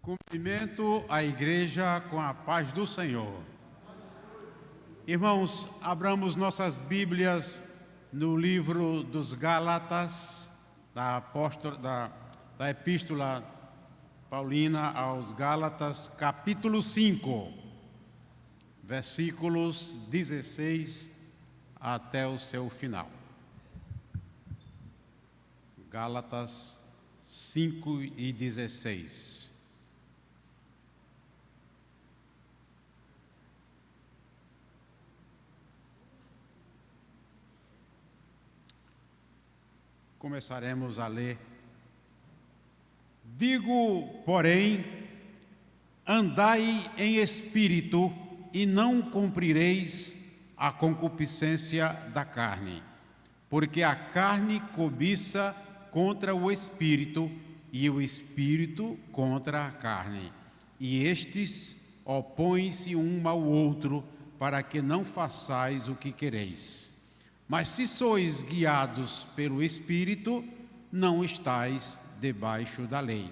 Cumprimento a igreja com a paz do Senhor. Irmãos, abramos nossas Bíblias no livro dos Gálatas, da Epístola Paulina aos Gálatas, capítulo 5, versículos 16 até o seu final. Gálatas 5 e 16. Começaremos a ler. Digo, porém, andai em espírito e não cumprireis a concupiscência da carne, porque a carne cobiça contra o espírito e o espírito contra a carne, e estes opõem-se um ao outro para que não façais o que quereis. Mas se sois guiados pelo Espírito, não estais debaixo da lei.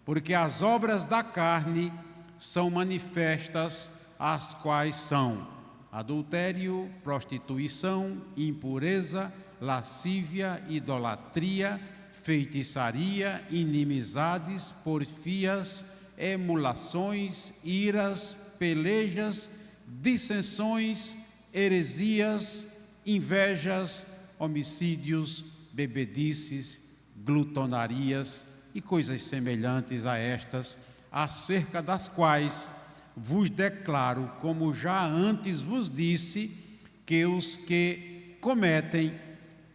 Porque as obras da carne são manifestas, as quais são adultério, prostituição, impureza, lascívia, idolatria, feitiçaria, inimizades, porfias, emulações, iras, pelejas, dissensões, heresias, invejas, homicídios, bebedices, glutonarias e coisas semelhantes a estas, acerca das quais vos declaro, como já antes vos disse, que os que cometem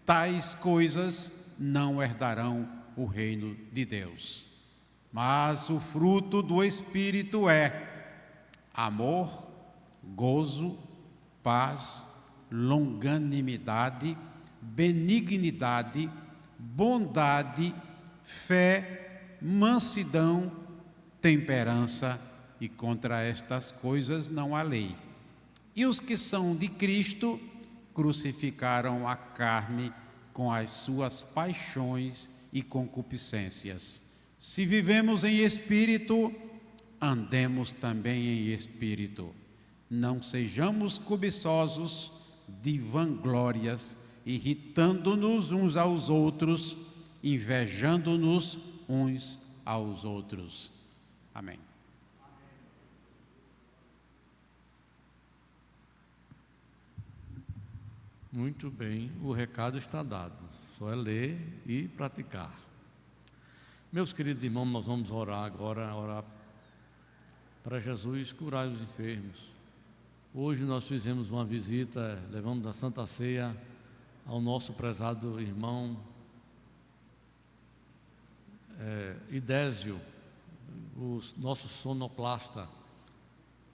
tais coisas não herdarão o reino de Deus. Mas o fruto do Espírito é amor, gozo, paz, longanimidade, benignidade, bondade, fé, mansidão, temperança, e contra estas coisas não há lei. E os que são de Cristo crucificaram a carne com as suas paixões e concupiscências. Se vivemos em espírito, andemos também em espírito. Não sejamos cobiçosos de vanglórias, irritando-nos uns aos outros, invejando-nos uns aos outros. Amém. Muito bem, o recado está dado, só é ler e praticar. Meus queridos irmãos, nós vamos orar agora, orar para Jesus curar os enfermos. Hoje nós fizemos uma visita, levamos a Santa Ceia ao nosso prezado irmão Idésio, o nosso sonoplasta.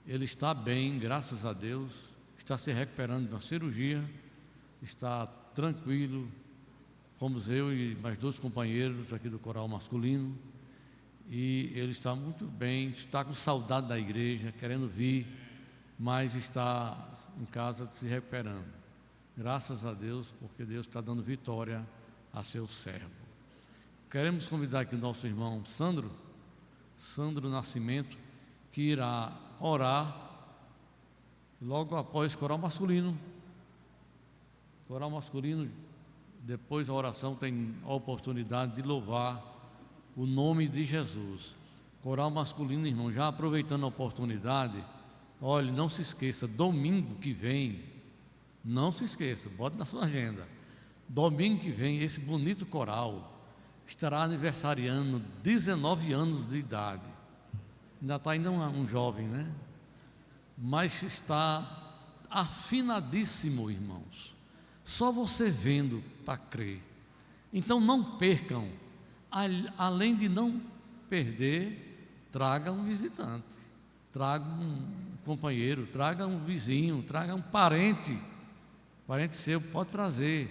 Ele está bem, graças a Deus, está se recuperando de uma cirurgia, está tranquilo. Fomos eu e mais 2 companheiros aqui do coral masculino, e ele está muito bem, está com saudade da igreja, querendo vir, mas está em casa se recuperando. Graças a Deus, porque Deus está dando vitória a seu servo. Queremos convidar aqui o nosso irmão Sandro Nascimento, que irá orar logo após coral masculino. Coral masculino, depois da oração, tem a oportunidade de louvar o nome de Jesus. Coral masculino, irmão, já aproveitando a oportunidade, olhe, não se esqueça, domingo que vem, não se esqueça, bote na sua agenda. Domingo que vem, esse bonito coral estará aniversariando 19 anos de idade. Ainda está ainda um jovem, né? Mas está afinadíssimo, irmãos. Só você vendo para crer. Então não percam. Além de não perder, traga um visitante, traga um companheiro, traga um vizinho, traga um parente seu, pode trazer,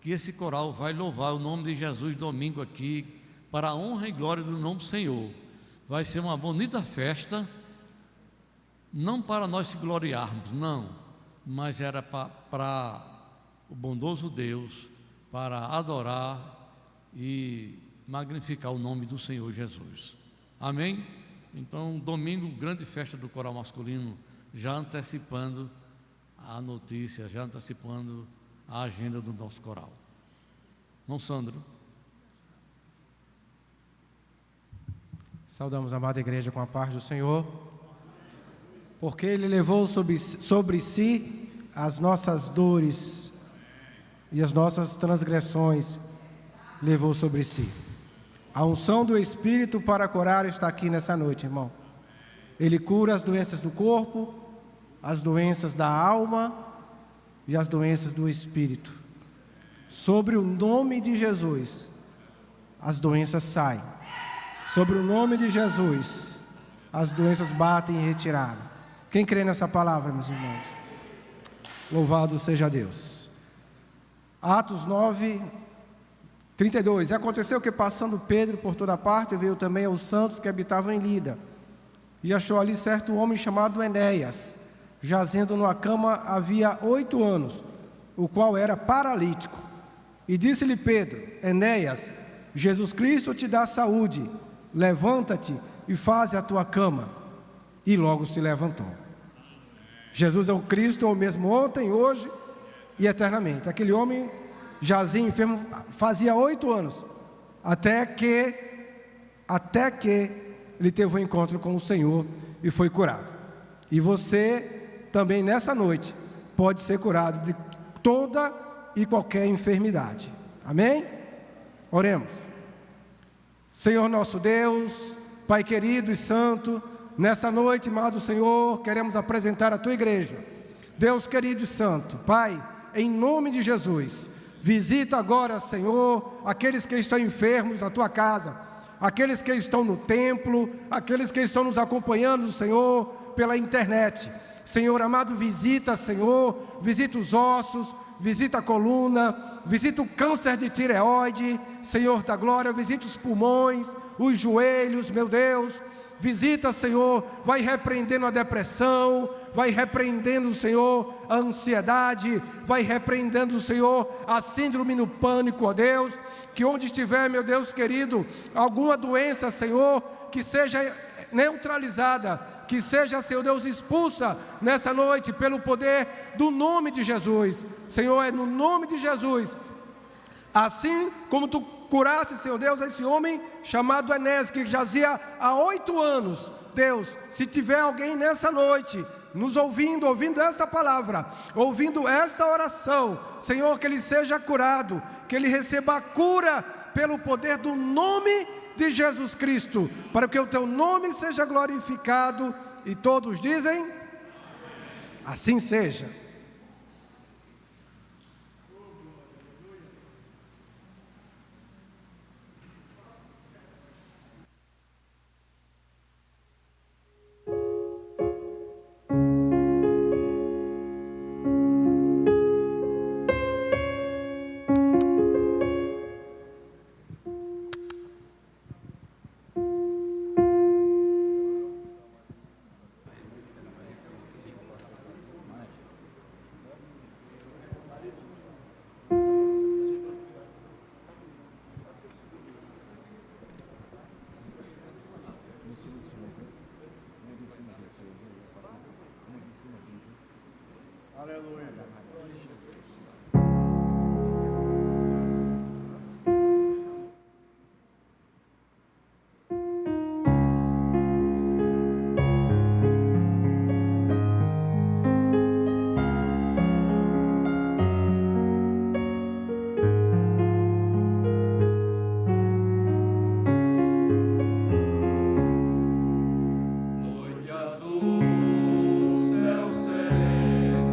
que esse coral vai louvar o nome de Jesus domingo aqui, para a honra e glória do nome do Senhor. Vai ser uma bonita festa, não para nós se gloriarmos, não, mas era para o bondoso Deus, para adorar e magnificar o nome do Senhor Jesus. Amém? Então, domingo, grande festa do coral masculino, já antecipando a notícia, já antecipando a agenda do nosso coral. Não, Sandro? Saudamos a amada igreja com a paz do Senhor, porque Ele levou sobre si as nossas dores e as nossas transgressões, levou sobre si. A unção do Espírito para curar está aqui nessa noite, irmão. Ele cura as doenças do corpo, as doenças da alma e as doenças do Espírito. Sobre o nome de Jesus, as doenças saem. Sobre o nome de Jesus, as doenças batem em retirada. Quem crê nessa palavra, meus irmãos? Louvado seja Deus. Atos 9, 32. E aconteceu que, passando Pedro por toda parte, veio também aos santos que habitavam em Lida. E achou ali certo homem chamado Enéas, jazendo numa cama havia 8 anos, o qual era paralítico. E disse-lhe Pedro: Enéas, Jesus Cristo te dá saúde, levanta-te e faze a tua cama. E logo se levantou. Jesus é o Cristo, o mesmo ontem, hoje e eternamente. Aquele homem jazia enfermo fazia 8 anos, até que ele teve um encontro com o Senhor e foi curado. E você também nessa noite pode ser curado de toda e qualquer enfermidade. Amém? Oremos. Senhor nosso Deus, Pai querido e santo, nessa noite, amado Senhor, queremos apresentar a Tua igreja. Deus querido e santo, Pai, em nome de Jesus, visita agora, Senhor, aqueles que estão enfermos na Tua casa, aqueles que estão no templo, aqueles que estão nos acompanhando, Senhor, pela internet. Senhor amado, visita, Senhor, visita os ossos, visita a coluna, visita o câncer de tireoide, Senhor da glória, visita os pulmões, os joelhos, meu Deus, visita, Senhor, vai repreendendo a depressão, vai repreendendo, Senhor, a ansiedade, vai repreendendo, Senhor, a síndrome no pânico, ó Deus, que onde estiver, meu Deus querido, alguma doença, Senhor, que seja neutralizada, que seja, Senhor Deus, expulsa nessa noite pelo poder do nome de Jesus. Senhor, é no nome de Jesus, assim como Tu curasse, Senhor Deus, esse homem chamado Enéas, que jazia há 8 anos. Deus, se tiver alguém nessa noite nos ouvindo essa palavra, ouvindo esta oração, Senhor, que ele seja curado, que ele receba a cura pelo poder do nome de Jesus Cristo, para que o Teu nome seja glorificado. E todos dizem: assim seja. Noite azul, céu sereno,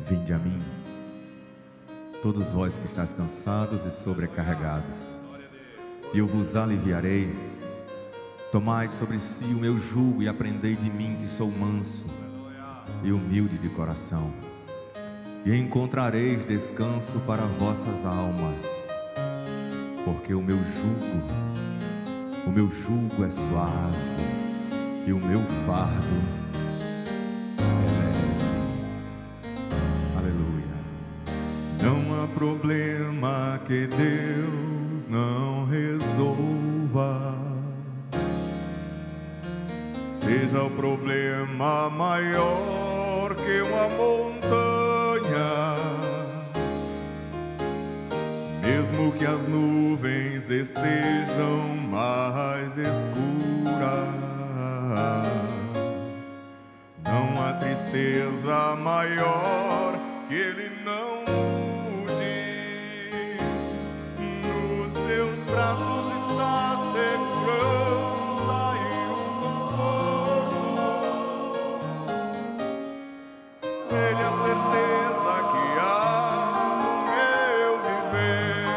Vinde a mim, todos vós que estáis cansados e sobrecarregados, e eu vos aliviarei. Tomai sobre si o meu jugo e aprendei de mim, que sou manso e humilde de coração, e encontrareis descanso para vossas almas, porque o meu jugo é suave e o meu fardo é leve. Aleluia. Não há problema que Deus não resolva, seja o problema maior que uma montanha, mesmo que as nuvens estejam mais escuras, não há tristeza maior que Ele não mude. Nos seus braços está a segurança e o conforto. Ele é a certeza que há no meu viver.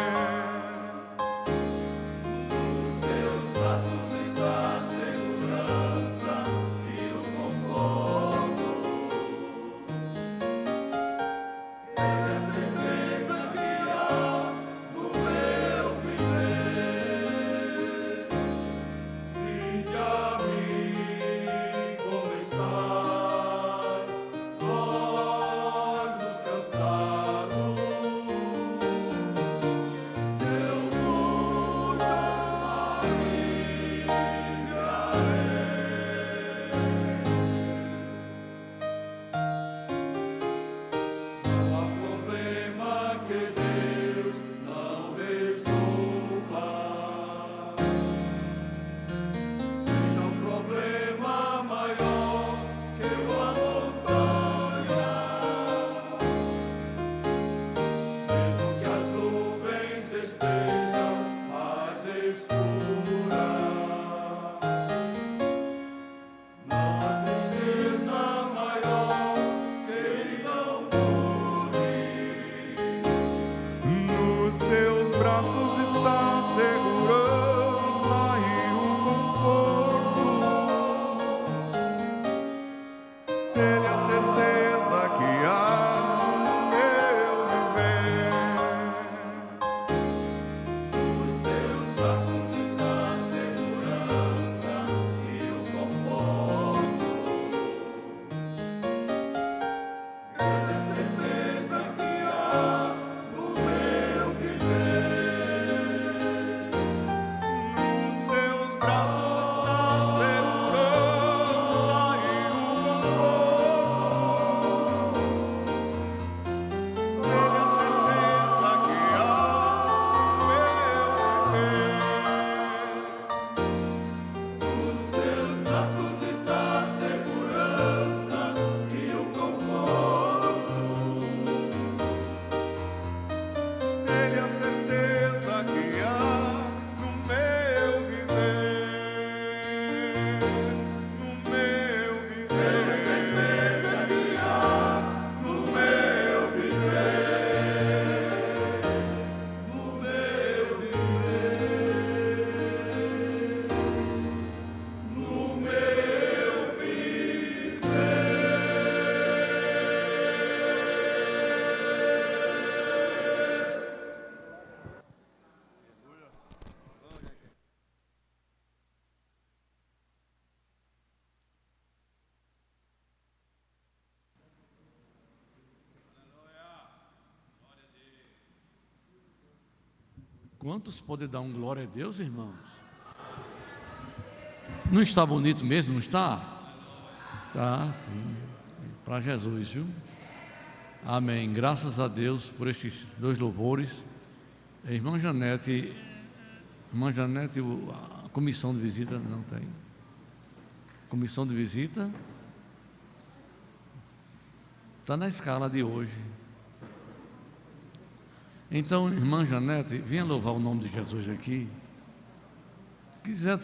Nos seus braços está a segurança e o conforto. Ele é a certeza que há no meu viver. Vinde a mim como estás, vós os cansados, eu vos aliviarei. Não há problema que Deus não resolva, seja um problema maior que uma montanha, mesmo que as nuvens estejam mais escuras, não há tristeza maior que Ele não mude. Nos seus braços está a segurança e o conforto. Ele é a certeza que há no meu viver. Nos seus braços está a segurança e o conforto. Ele é a certeza que há no meu viver. Nos seus braços está a segurança e o conforto. Ele é a certeza que há no meu viver. Nos seus braços está a segurança e o conforto. Ele é a certeza que há no meu viver. No meu viver. Ele é a certeza que há no meu viver. No meu viver. No meu Quantos podem dar um glória a Deus, irmãos? Não está bonito mesmo, não está? Tá, sim. Para Jesus, viu? Amém. Graças a Deus por estes dois louvores. Irmã Janete, a comissão de visita não tem. Comissão de visita está na escala de hoje. Então, irmã Janete, venha louvar o nome de Jesus aqui. Quiser,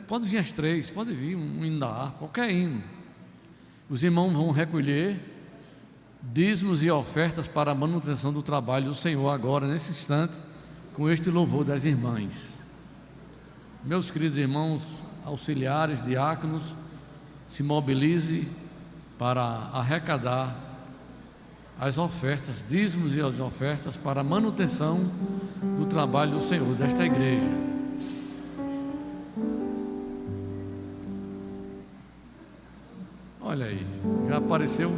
pode vir as três, pode vir um hino da harpa, qualquer hino. Os irmãos vão recolher dízimos e ofertas para a manutenção do trabalho do Senhor agora, nesse instante, com este louvor das irmãs. Meus queridos irmãos auxiliares, diáconos, se mobilize para arrecadar as ofertas, dízimos e as ofertas para a manutenção do trabalho do Senhor, desta igreja. Olha aí, já apareceu.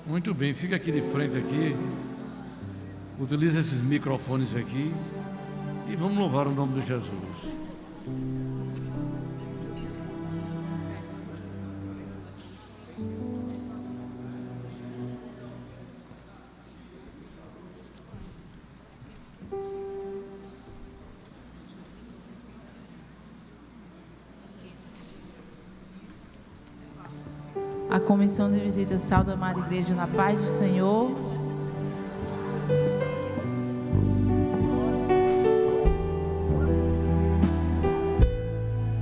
Muito bem, fica aqui de frente aqui. Utilize esses microfones aqui e vamos louvar o nome de Jesus. A comissão de visita sauda a amada igreja na paz do Senhor.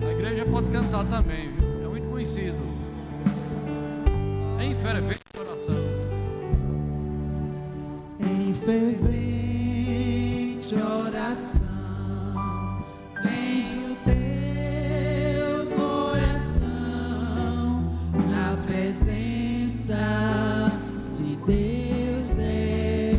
A igreja pode cantar também, viu? É muito conhecido. Em fervente oração. Em fervente oração, vem o teu coração na presença de Deus derramar,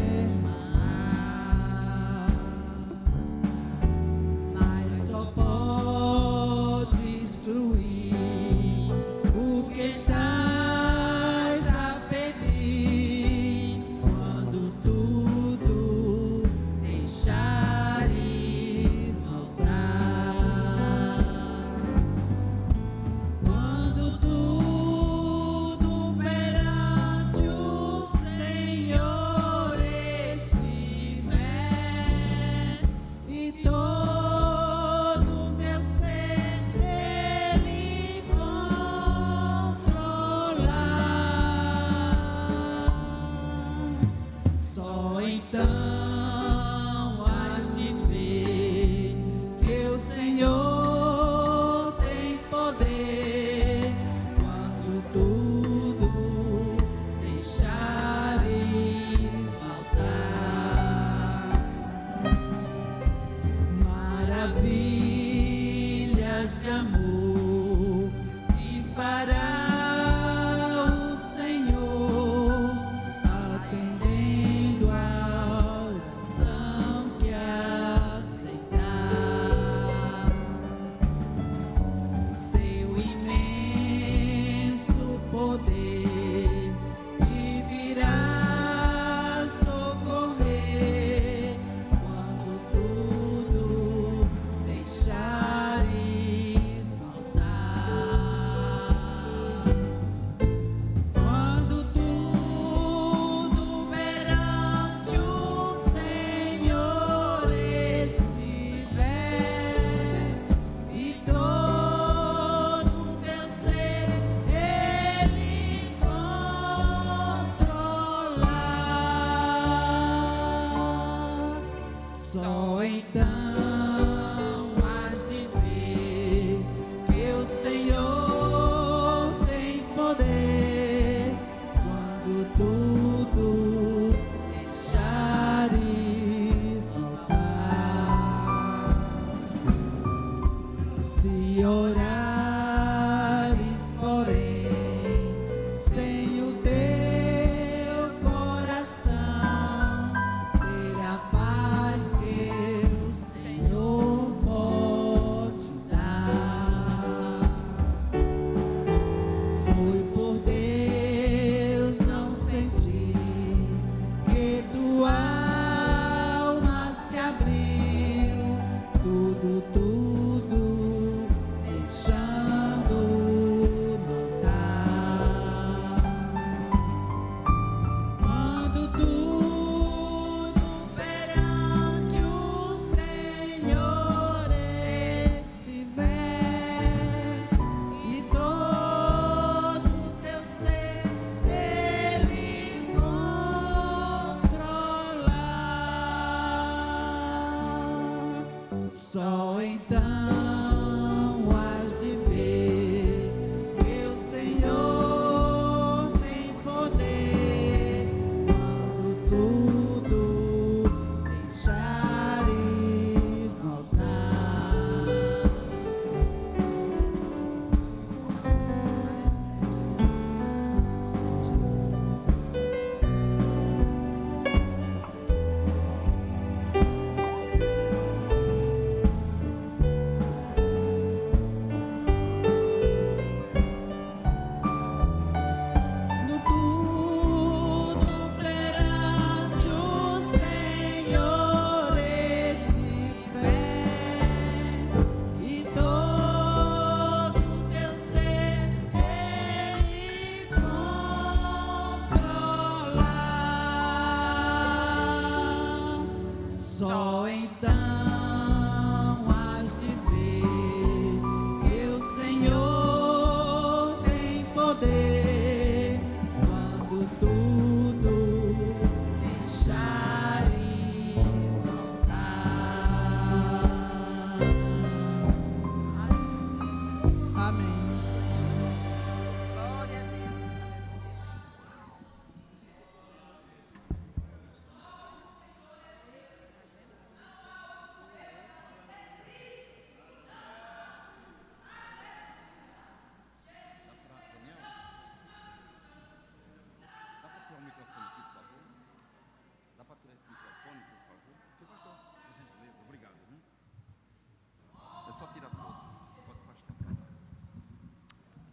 mas só pode instruir o que estás a pedir quando tudo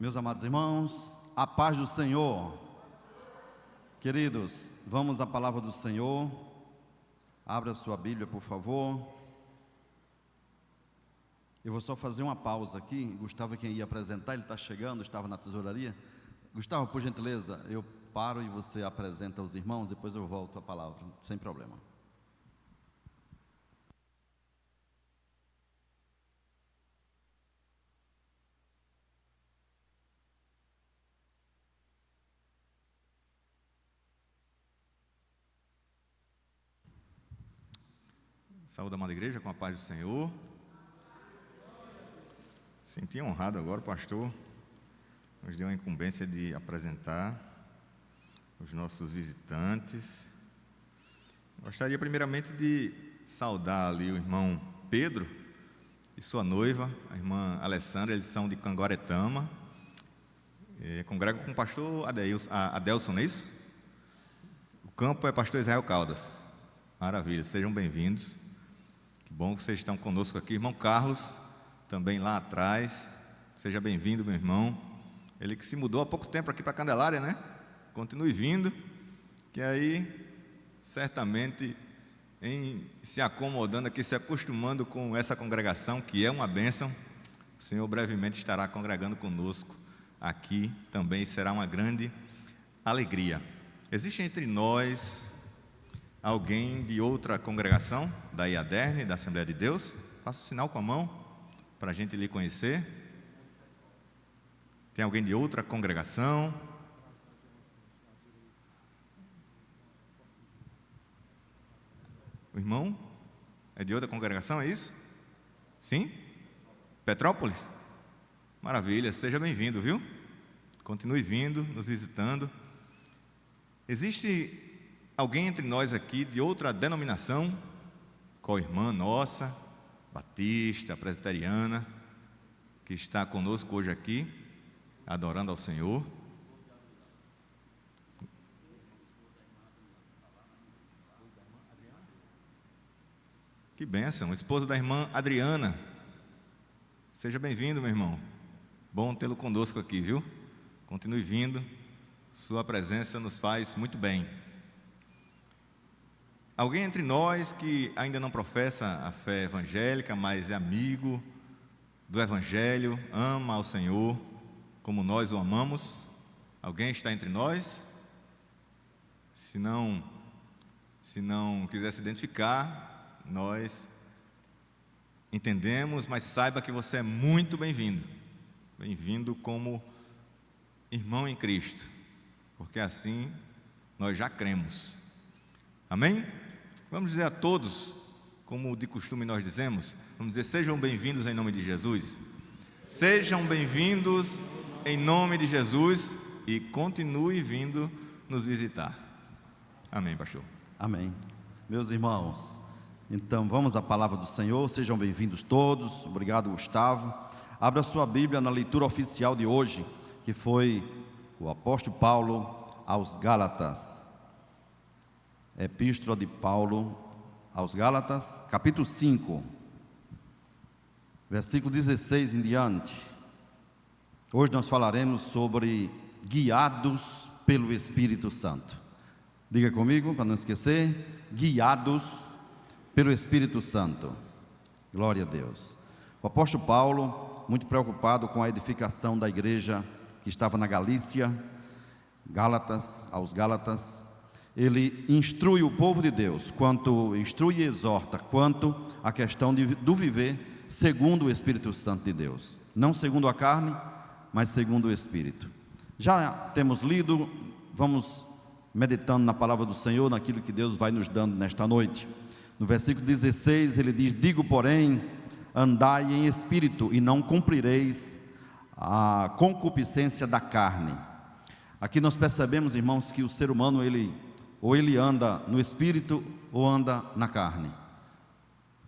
Meus amados irmãos, a paz do Senhor. Queridos, vamos à palavra do Senhor. Abra sua Bíblia, por favor. Eu vou só fazer uma pausa aqui. Gustavo, quem ia apresentar, ele está chegando, estava na tesouraria. Gustavo, por gentileza, eu paro e você apresenta os irmãos, depois eu volto a palavra, sem problema. Saúde, amada igreja, com a paz do Senhor. Senti honrado agora, o pastor nos deu a incumbência de apresentar os nossos visitantes. Gostaria primeiramente de saudar ali o irmão Pedro e sua noiva, a irmã Alessandra. Eles são de Canguaretama, congregam com o pastor Adelson, não é isso? O campo é pastor Israel Caldas. Maravilha, sejam bem-vindos. Que bom que vocês estão conosco aqui. Irmão Carlos, também lá atrás, seja bem-vindo, meu irmão. Ele que se mudou há pouco tempo aqui para Candelária, né? Continue vindo, que aí, certamente, em se acomodando aqui, se acostumando com essa congregação, que é uma bênção, o Senhor brevemente estará congregando conosco aqui também, será uma grande alegria. Existe entre nós alguém de outra congregação, da IADERN, da Assembleia de Deus? Faça o sinal com a mão, para a gente lhe conhecer. Tem alguém de outra congregação? O irmão é de outra congregação, é isso? Sim? Petrópolis? Maravilha, seja bem-vindo, viu? Continue vindo, nos visitando. Existe alguém entre nós aqui de outra denominação, co-irmã nossa, batista, presbiteriana, que está conosco hoje aqui, adorando ao Senhor? Que bênção, esposa da irmã Adriana. Seja bem-vindo, meu irmão. Bom tê-lo conosco aqui, viu? Continue vindo, sua presença nos faz muito bem. Alguém entre nós que ainda não professa a fé evangélica, mas é amigo do Evangelho, ama ao Senhor como nós o amamos? Alguém está entre nós? Se não quiser se identificar, nós entendemos, mas saiba que você é muito bem-vindo. Bem-vindo como irmão em Cristo, porque assim nós já cremos. Amém? Vamos dizer a todos, como de costume nós dizemos, vamos dizer: sejam bem-vindos em nome de Jesus. Sejam bem-vindos em nome de Jesus e continue vindo nos visitar. Amém, pastor. Amém. Meus irmãos, então vamos à palavra do Senhor. Sejam bem-vindos todos. Obrigado, Gustavo. Abra sua Bíblia na leitura oficial de hoje, que foi o apóstolo Paulo aos Gálatas. Epístola de Paulo aos Gálatas, capítulo 5, versículo 16 em diante. Hoje nós falaremos sobre guiados pelo Espírito Santo. Diga comigo, para não esquecer: guiados pelo Espírito Santo. Glória a Deus. O apóstolo Paulo, muito preocupado com a edificação da igreja que estava na Galícia, aos Gálatas, ele instrui o povo de Deus, instrui e exorta quanto à questão do viver segundo o Espírito Santo de Deus, não segundo a carne, mas segundo o Espírito. Já temos lido, vamos meditando na palavra do Senhor, naquilo que Deus vai nos dando nesta noite. No versículo 16 ele diz: digo, porém, andai em espírito e não cumprireis a concupiscência da carne. Aqui nós percebemos, irmãos, que o ser humano ou ele anda no espírito ou anda na carne,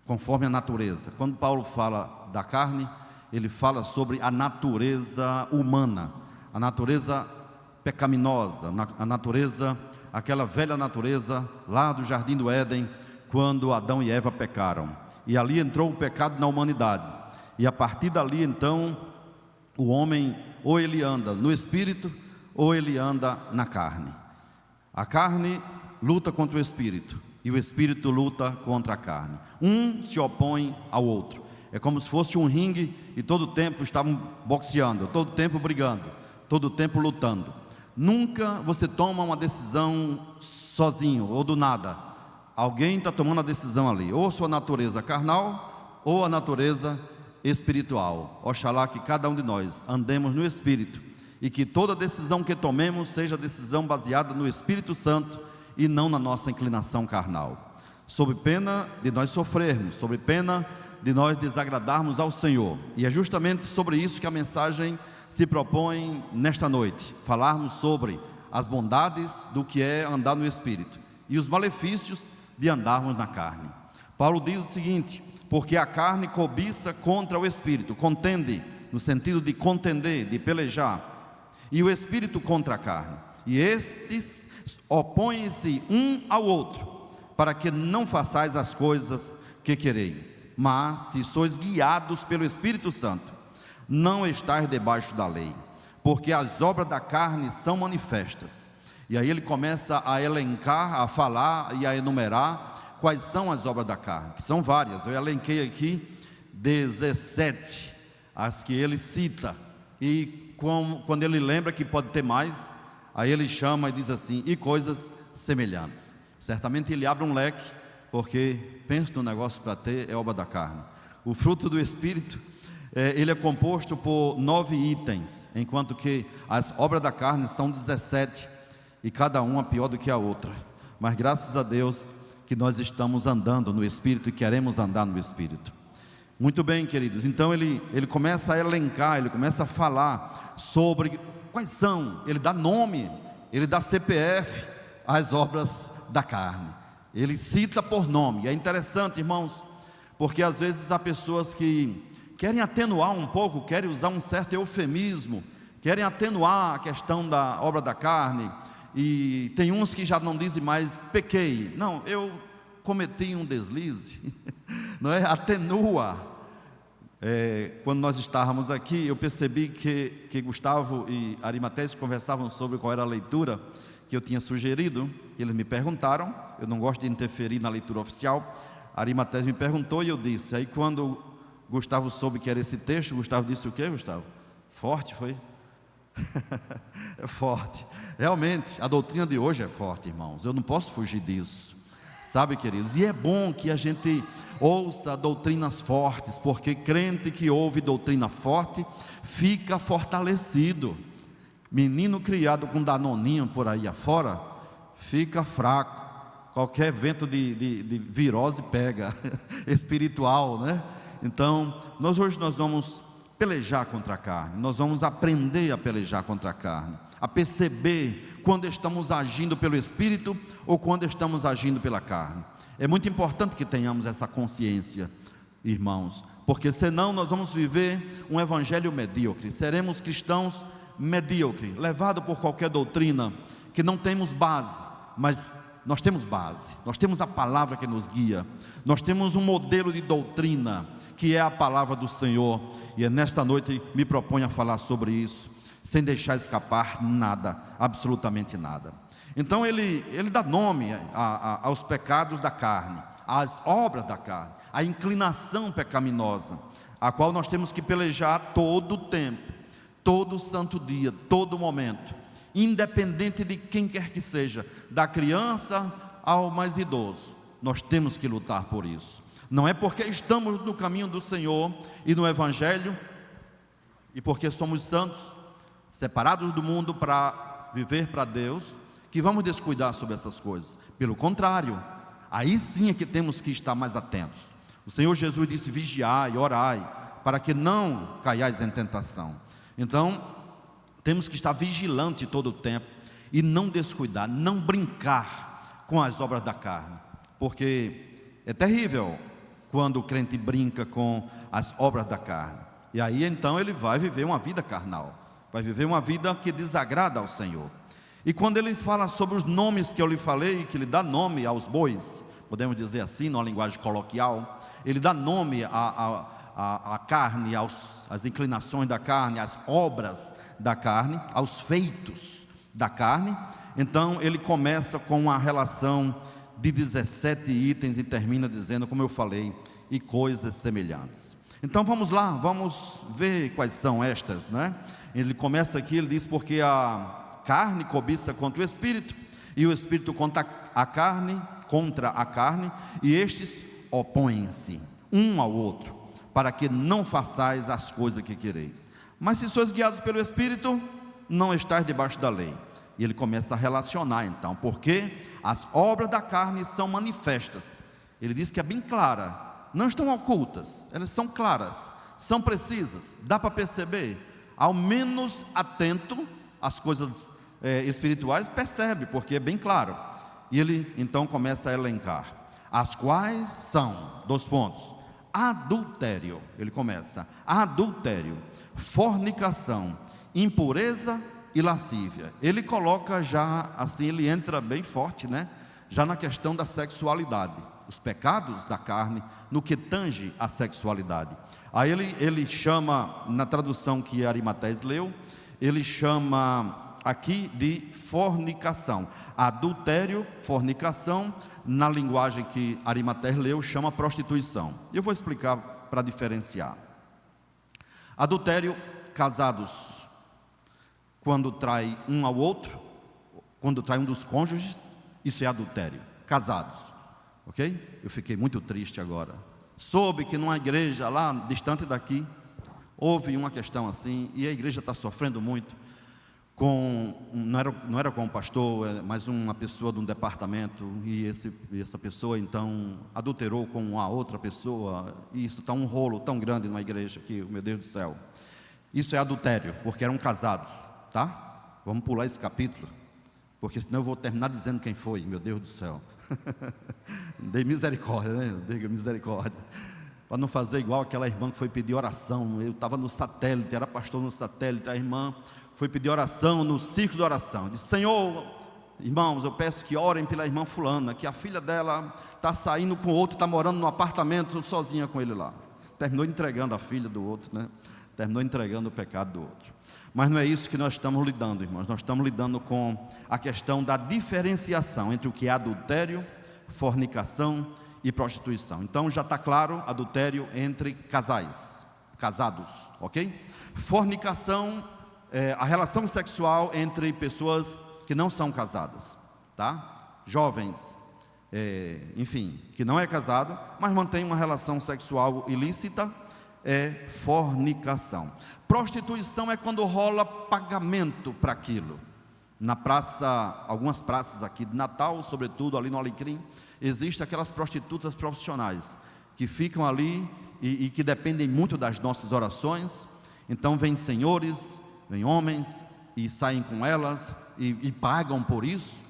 conforme a natureza. Quando Paulo fala da carne, ele fala sobre a natureza humana, a natureza pecaminosa, a natureza, aquela velha natureza lá do Jardim do Éden, quando Adão e Eva pecaram. E ali entrou o pecado na humanidade. E a partir dali, então, o homem ou ele anda no espírito, ou ele anda na carne. A carne luta contra o espírito, e o espírito luta contra a carne. Um se opõe ao outro. É como se fosse um ringue e todo o tempo estavam boxeando, todo o tempo brigando, todo o tempo lutando. Nunca você toma uma decisão sozinho ou do nada. Alguém está tomando a decisão ali, ou sua natureza carnal ou a natureza espiritual. Oxalá que cada um de nós andemos no Espírito e que toda decisão que tomemos seja decisão baseada no Espírito Santo e não na nossa inclinação carnal, sob pena de nós sofrermos, sob pena de nós desagradarmos ao Senhor. E é justamente sobre isso que a mensagem se propõe nesta noite, falarmos sobre as bondades do que é andar no Espírito e os malefícios de andarmos na carne. Paulo diz o seguinte: porque a carne cobiça contra o Espírito, contende, no sentido de contender, de pelejar, e o Espírito contra a carne, e estes opõem-se um ao outro, para que não façais as coisas que quereis. Mas se sois guiados pelo Espírito Santo, não estáis debaixo da lei, porque as obras da carne são manifestas. E aí ele começa a elencar, a falar e a enumerar quais são as obras da carne, que são várias. Eu elenquei aqui 17 as que ele cita, e quando ele lembra que pode ter mais, aí ele chama e diz assim: e coisas semelhantes. Certamente ele abre um leque, porque pensa no negócio para ter, é obra da carne. O fruto do Espírito, ele é composto por 9 itens, enquanto que as obras da carne são 17, e cada uma pior do que a outra. Mas graças a Deus que nós estamos andando no Espírito e queremos andar no Espírito. Muito bem, queridos, então ele começa a elencar, ele começa a falar sobre quais são, ele dá nome, ele dá CPF às obras da carne, ele cita por nome. É interessante, irmãos, porque às vezes há pessoas que querem atenuar um pouco, querem usar um certo eufemismo, querem atenuar a questão da obra da carne, e tem uns que já não dizem mais pequei, não, eu cometi um deslize, não é? Atenua. Quando nós estávamos aqui, eu percebi que Gustavo e Arimateus conversavam sobre qual era a leitura que eu tinha sugerido. Eles me perguntaram, eu não gosto de interferir na leitura oficial. Arimateus me perguntou e eu disse. Aí quando Gustavo soube que era esse texto, Gustavo disse o quê, Gustavo? Forte, foi? É forte. Realmente, a doutrina de hoje é forte, irmãos. Eu não posso fugir disso, sabe, queridos? E é bom que a gente ouça doutrinas fortes, porque crente que ouve doutrina forte fica fortalecido. Menino criado com danoninho por aí afora fica fraco. Qualquer vento de virose pega, espiritual, né? Então, hoje nós vamos pelejar contra a carne, nós vamos aprender a pelejar contra a carne, a perceber quando estamos agindo pelo Espírito ou quando estamos agindo pela carne. É muito importante que tenhamos essa consciência, irmãos, porque senão nós vamos viver um evangelho medíocre, seremos cristãos medíocres, levados por qualquer doutrina, que não temos base, mas nós temos base, nós temos a palavra que nos guia, nós temos um modelo de doutrina, que é a palavra do Senhor, e nesta noite me proponho a falar sobre isso, sem deixar escapar nada, absolutamente nada. Então ele dá nome aos pecados da carne, às obras da carne, à inclinação pecaminosa, a qual nós temos que pelejar todo o tempo, todo santo dia, todo momento, independente de quem quer que seja, da criança ao mais idoso. Nós temos que lutar por isso. Não é porque estamos no caminho do Senhor e no Evangelho, e porque somos santos, separados do mundo para viver para Deus, que vamos descuidar sobre essas coisas. Pelo contrário, aí sim é que temos que estar mais atentos. O Senhor Jesus disse: vigiai e orai, para que não caiais em tentação. Então, temos que estar vigilante todo o tempo, e não descuidar, não brincar com as obras da carne, porque é terrível quando o crente brinca com as obras da carne, e aí então ele vai viver uma vida carnal, vai viver uma vida que desagrada ao Senhor. E quando ele fala sobre os nomes que eu lhe falei, que ele dá nome aos bois, podemos dizer assim, numa linguagem coloquial, ele dá nome à carne, às inclinações da carne, às obras da carne, aos feitos da carne. Então ele começa com uma relação de 17 itens e termina dizendo, como eu falei, e coisas semelhantes. Então vamos lá, vamos ver quais são estas, né? Ele começa aqui, ele diz, porque a carne cobiça contra o espírito, e o espírito contra a carne, e estes opõem-se um ao outro, para que não façais as coisas que quereis. Mas se sois guiados pelo espírito, não estáis debaixo da lei. E ele começa a relacionar então, porque as obras da carne são manifestas. Ele diz que é bem clara, não estão ocultas, elas são claras, são precisas, dá para perceber. Ao menos atento às coisas espirituais, percebe, porque é bem claro. E ele então começa a elencar, as quais são, 2 pontos, adultério, ele começa, adultério, fornicação, impureza e lascívia. Ele coloca já assim, ele entra bem forte, né? Já na questão da sexualidade, os pecados da carne, no que tange a sexualidade. Aí ele chama, na tradução que Arimateus leu, ele chama aqui de fornicação. Adultério, fornicação, na linguagem que Arimateus leu, chama prostituição. Eu vou explicar para diferenciar. Adultério, casados, quando trai um ao outro, quando trai um dos cônjuges, isso é adultério. Casados, ok? Eu fiquei muito triste agora. Soube que numa igreja lá distante daqui houve uma questão assim, e a igreja está sofrendo muito não era com o pastor, mas uma pessoa de um departamento, e essa pessoa então adulterou com a outra pessoa, e isso está um rolo tão grande numa igreja que, meu Deus do céu, isso é adultério, porque eram casados, tá? Vamos pular esse capítulo, porque senão eu vou terminar dizendo quem foi, meu Deus do céu. Dei misericórdia, né? Diga misericórdia, para não fazer igual aquela irmã que foi pedir oração. Eu estava no satélite, era pastor no satélite, a irmã foi pedir oração no círculo de oração, disse, Senhor, irmãos, eu peço que orem pela irmã fulana, que a filha dela está saindo com o outro, está morando no apartamento sozinha com ele lá. Terminou entregando a filha do outro, né? Terminou entregando o pecado do outro. Mas não é isso que nós estamos lidando, irmãos. Nós estamos lidando com a questão da diferenciação entre o que é adultério, fornicação e prostituição. Então já está claro, adultério entre casados, ok? Fornicação, a relação sexual entre pessoas que não são casadas, tá? Jovens, enfim, que não é casado, mas mantém uma relação sexual ilícita, é fornicação. Prostituição é quando rola pagamento para aquilo. Na praça, algumas praças aqui de Natal, sobretudo ali no Alecrim, existem aquelas prostitutas profissionais que ficam ali e que dependem muito das nossas orações. Então vêm senhores, vêm homens e saem com elas e pagam por isso.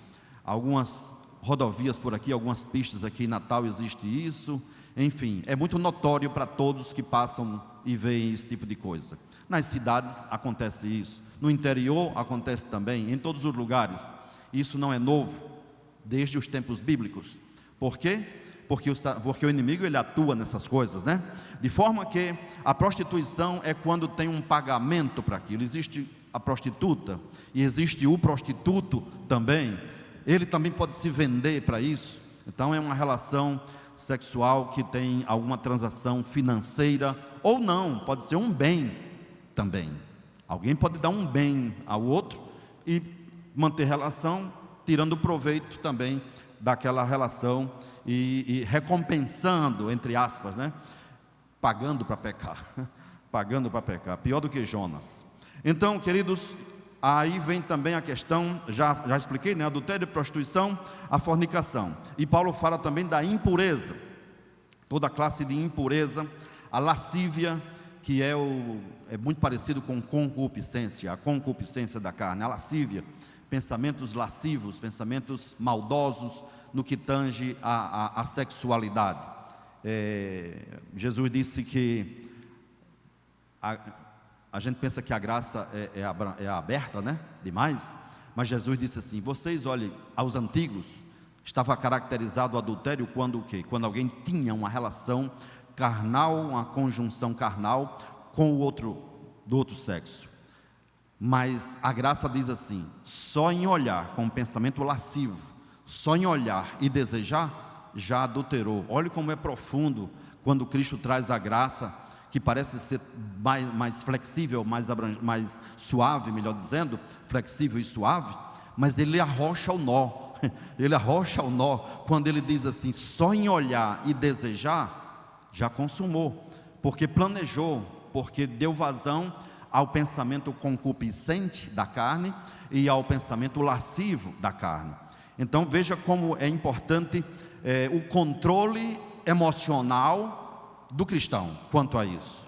Algumas rodovias por aqui, algumas pistas aqui em Natal existe isso. Enfim, é muito notório para todos que passam e veem esse tipo de coisa. Nas cidades acontece isso, no interior acontece também, em todos os lugares. Isso não é novo, desde os tempos bíblicos. Por quê? Porque o inimigo ele atua nessas coisas, né? De forma que a prostituição é quando tem um pagamento para aquilo. Existe a prostituta e existe o prostituto também. Ele também pode se vender para isso. Então é uma relação sexual que tem alguma transação financeira ou não, pode ser um bem também. Alguém pode dar um bem ao outro e manter relação, tirando proveito também daquela relação e recompensando, entre aspas, né? Pagando para pecar, pagando para pecar, pior do que Jonas. Então, queridos, aí vem também a questão, já expliquei, né? Adultério, prostituição, a fornicação. E Paulo fala também da impureza, toda classe de impureza, a lascívia, que é muito parecido com concupiscência, a concupiscência da carne, a lascívia, pensamentos lascivos, pensamentos maldosos no que tange a sexualidade. Jesus disse que a gente pensa que a graça é aberta, né? Demais, mas Jesus disse assim: vocês olhem, aos antigos estava caracterizado o adultério quando o quê? Quando alguém tinha uma relação carnal, uma conjunção carnal com o outro, do outro sexo. Mas a graça diz assim: só em olhar com um pensamento lascivo, só em olhar e desejar, já adulterou. Olha como é profundo quando Cristo traz a graça, que parece ser mais flexível, mais suave, melhor dizendo, flexível e suave, mas ele arrocha o nó, ele arrocha o nó, quando ele diz assim: só em olhar e desejar, já consumou, porque planejou, porque deu vazão ao pensamento concupiscente da carne e ao pensamento lascivo da carne. Então veja como é importante o controle emocional do cristão quanto a isso,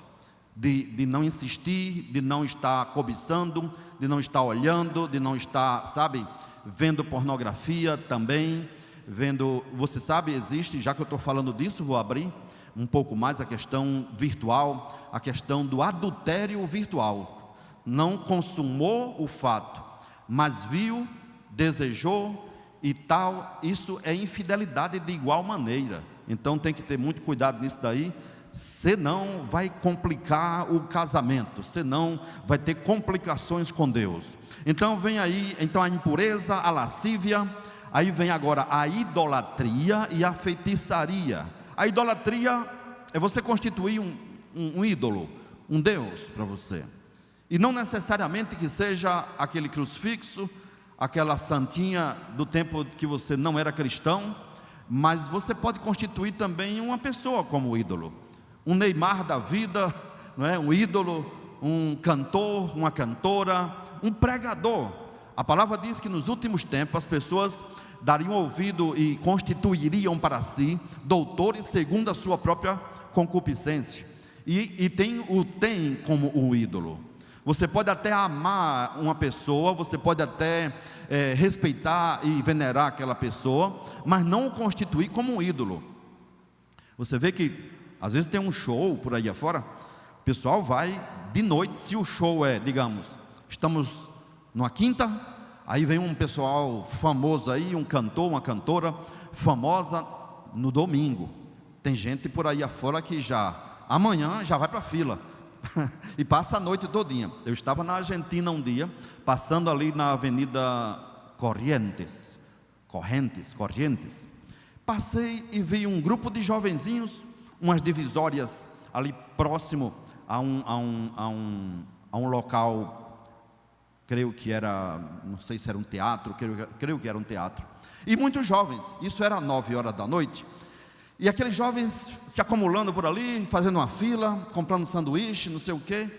de não insistir, de não estar cobiçando, de não estar olhando, de não estar, sabe, vendo pornografia também, vendo, você sabe, existe, já que eu estou falando disso, vou abrir um pouco mais a questão virtual, a questão do adultério virtual. Não consumou o fato, mas viu, desejou e tal. Isso é infidelidade de igual maneira. Então tem que ter muito cuidado nisso daí, senão vai complicar o casamento, senão vai ter complicações com Deus. Então vem aí, então a impureza, a lascívia, aí vem agora a idolatria e a feitiçaria. A idolatria é você constituir um ídolo, um Deus para você, e não necessariamente que seja aquele crucifixo, aquela santinha do tempo que você não era cristão, mas você pode constituir também uma pessoa como ídolo, um Neymar da vida, não é? Um ídolo, um cantor, uma cantora, um pregador. A palavra diz que nos últimos tempos as pessoas dariam ouvido e constituiriam para si doutores segundo a sua própria concupiscência, e tem como o ídolo. Você pode até amar uma pessoa, você pode até respeitar e venerar aquela pessoa, mas não o constituir como um ídolo. Você vê que às vezes tem um show por aí afora, o pessoal vai de noite, se o show é, digamos, estamos numa quinta, aí vem um pessoal famoso aí, um cantor, uma cantora famosa no domingo. Tem gente por aí afora que amanhã já vai para a fila e passa a noite todinha. Eu estava na Argentina um dia, passando ali na avenida Corrientes, passei e vi um grupo de jovenzinhos, umas divisórias ali próximo a um local, creio que era, não sei se era um teatro, creio que era um teatro, e muitos jovens, isso era 9 horas da noite, e aqueles jovens se acumulando por ali, fazendo uma fila, comprando sanduíche, não sei o quê.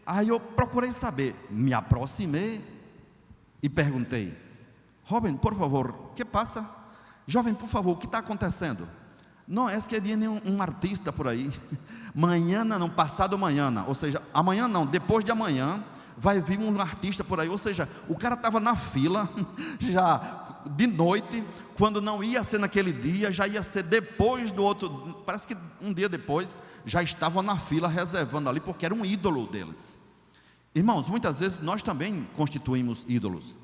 Aí eu procurei saber, me aproximei e perguntei: jovem, por favor, que passa? Jovem, por favor, o que está acontecendo? Não, é que viene um artista por aí, manhã não, passado amanhã, ou seja, amanhã não, depois de amanhã, vai vir um artista por aí. Ou seja, o cara estava na fila, já de noite, quando não ia ser naquele dia, já ia ser depois do outro, parece que um dia depois, já estavam na fila reservando ali, porque era um ídolo deles. Irmãos, muitas vezes nós também constituímos ídolos.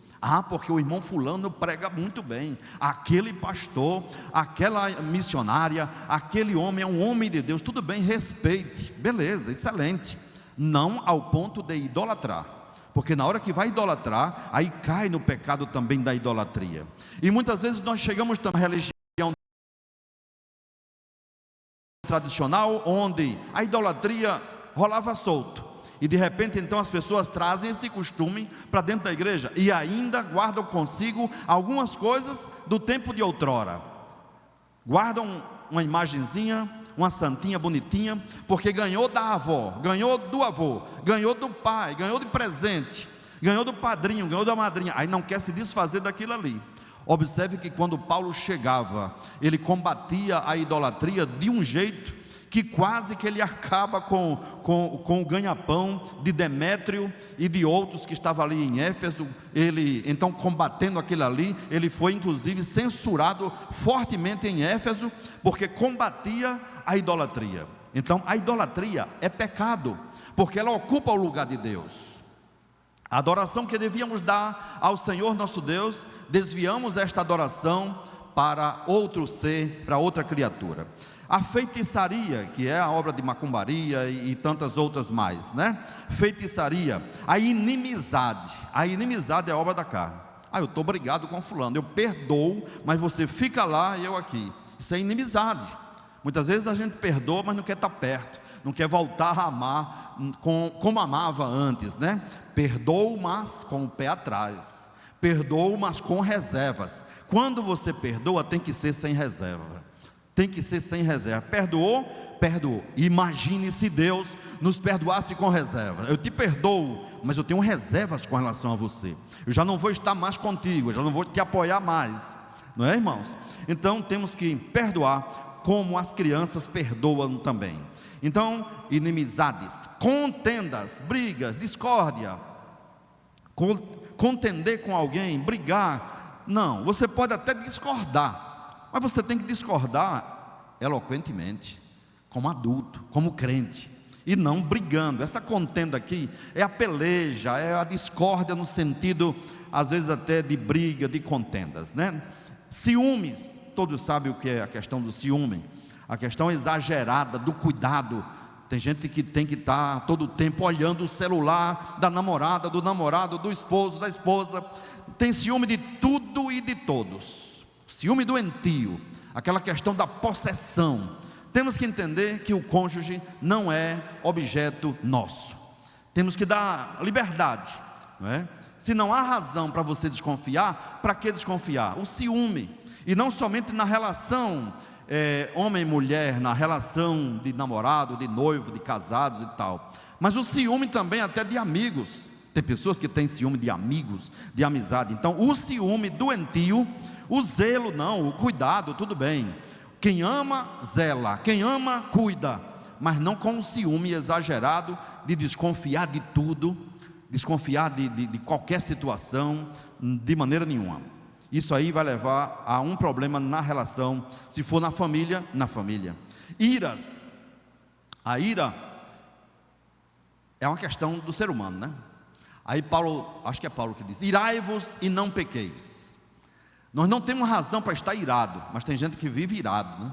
Porque o irmão fulano prega muito bem, aquele pastor, aquela missionária, aquele homem é um homem de Deus. Tudo bem, respeite, beleza, excelente. Não ao ponto de idolatrar, porque na hora que vai idolatrar, aí cai no pecado também da idolatria. E muitas vezes nós chegamos também à religião tradicional, onde a idolatria rolava solto, e de repente então as pessoas trazem esse costume para dentro da igreja, e ainda guardam consigo algumas coisas do tempo de outrora, guardam uma imagenzinha, uma santinha bonitinha, porque ganhou da avó, ganhou do avô, ganhou do pai, ganhou de presente, ganhou do padrinho, ganhou da madrinha, aí não quer se desfazer daquilo ali. Observe que quando Paulo chegava, ele combatia a idolatria de um jeito que quase que ele acaba com o ganha-pão de Demétrio e de outros que estavam ali em Éfeso. Ele, então, combatendo aquilo ali, ele foi inclusive censurado fortemente em Éfeso, porque combatia a idolatria. Então a idolatria é pecado, porque ela ocupa o lugar de Deus. A adoração que devíamos dar ao Senhor nosso Deus, desviamos esta adoração para outro ser, para outra criatura. A feitiçaria, que é a obra de macumbaria e tantas outras mais, né? Feitiçaria, a inimizade é a obra da carne. Eu estou brigado com fulano, eu perdoo, mas você fica lá e eu aqui. Isso é inimizade. Muitas vezes a gente perdoa, mas não quer estar perto, não quer voltar a amar como amava antes, né? Perdoo, mas com o pé atrás. Perdoo, mas com reservas. Quando você perdoa, tem que ser sem reserva. Tem que ser sem reserva. Perdoou? Perdoou. Imagine se Deus nos perdoasse com reserva. Eu te perdoo, mas eu tenho reservas com relação a você. Eu já não vou estar mais contigo, eu já não vou te apoiar mais. Não é, irmãos? Então temos que perdoar como as crianças perdoam também. Então, inimizades, contendas, brigas, discórdia, contender com alguém, brigar. Não, você pode até discordar, mas você tem que discordar eloquentemente, como adulto, como crente, e não brigando. Essa contenda aqui é a peleja, é a discórdia no sentido, às vezes até de briga, de contendas, né? Ciúmes, todos sabem o que é a questão do ciúme, a questão exagerada do cuidado. Tem gente que tem que estar todo o tempo olhando o celular da namorada, do namorado, do esposo, da esposa. Tem ciúme de tudo e de todos. Ciúme doentio, aquela questão da possessão. Temos que entender que o cônjuge não é objeto nosso. Temos que dar liberdade, não é? Se não há razão para você desconfiar, para que desconfiar? O ciúme, e não somente na relação homem e mulher, na relação de namorado, de noivo, de casados e tal, mas o ciúme também até de amigos. Tem pessoas que têm ciúme de amigos, de amizade. Então o ciúme doentio, o zelo não, o cuidado, tudo bem. Quem ama, zela, quem ama, cuida, mas não com o ciúme exagerado de desconfiar de tudo, desconfiar de qualquer situação, de maneira nenhuma. Isso aí vai levar a um problema na relação. Se for na família, na família. Iras, a ira é uma questão do ser humano, né? Aí Paulo, acho que é Paulo que diz: irai-vos e não pequeis. Nós não temos razão para estar irado, mas tem gente que vive irado, né?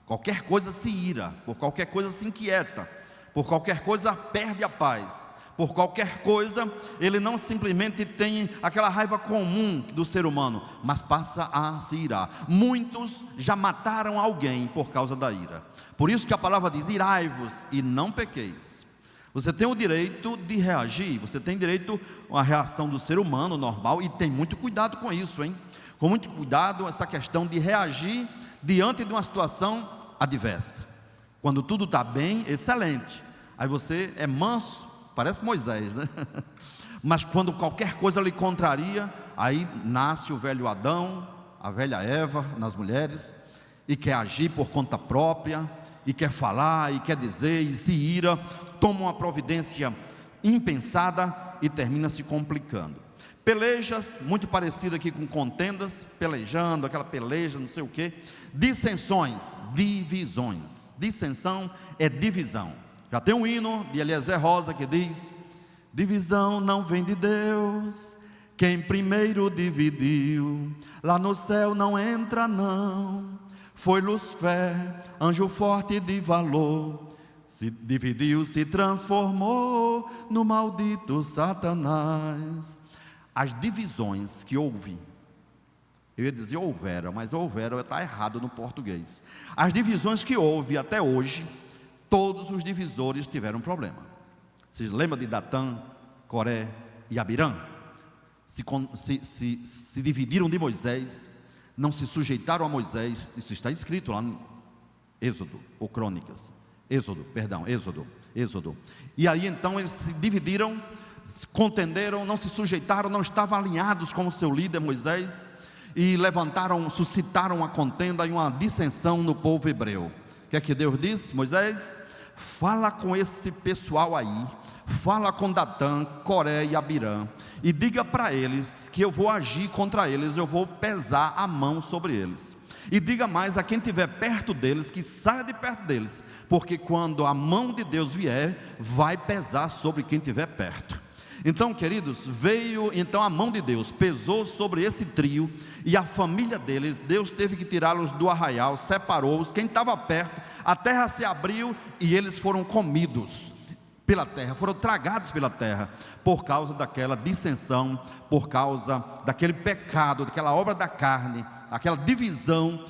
Qualquer coisa se ira, por qualquer coisa se inquieta, por qualquer coisa perde a paz, por qualquer coisa ele não simplesmente tem aquela raiva comum do ser humano, mas passa a se irar. Muitos já mataram alguém por causa da ira. Por isso que a palavra diz: irai-vos e não pequeis. Você tem o direito de reagir, você tem direito a uma reação do ser humano normal, e tem muito cuidado com isso, hein? Com muito cuidado essa questão de reagir diante de uma situação adversa. Quando tudo está bem, excelente, aí você é manso, parece Moisés, né? Mas quando qualquer coisa lhe contraria, aí nasce o velho Adão, a velha Eva nas mulheres, e quer agir por conta própria, e quer falar, e quer dizer, e se ira, toma uma providência impensada e termina se complicando. Pelejas, muito parecido aqui com contendas, pelejando, aquela peleja, não sei o que. Dissensões, divisões. Dissensão é divisão. Já tem um hino de Eliezer Rosa que diz: divisão não vem de Deus, quem primeiro dividiu, lá no céu não entra não. Foi Lucifer, anjo forte de valor, se dividiu, se transformou no maldito Satanás. As divisões que houve, eu ia dizer houveram, mas houveram está errado no português. As divisões que houve até hoje, todos os divisores tiveram problema. Vocês lembram de Datã, Coré e Abirã? Se dividiram de Moisés, não se sujeitaram a Moisés. Isso está escrito lá no Êxodo, ou Crônicas. Êxodo. E aí então eles se dividiram, contenderam, não se sujeitaram, não estavam alinhados com o seu líder Moisés, e suscitaram uma contenda e uma dissensão no povo hebreu. O que é que Deus disse? Moisés, fala com esse pessoal aí, fala com Datã, Coré e Abirã, e diga para eles que eu vou agir contra eles, eu vou pesar a mão sobre eles. E diga mais a quem estiver perto deles, que saia de perto deles, porque quando a mão de Deus vier, vai pesar sobre quem estiver perto. Então, queridos, veio então a mão de Deus, pesou sobre esse trio e a família deles. Deus teve que tirá-los do arraial, separou-os, quem estava perto, a terra se abriu e eles foram comidos pela terra, foram tragados pela terra, por causa daquela dissensão, por causa daquele pecado, daquela obra da carne, aquela divisão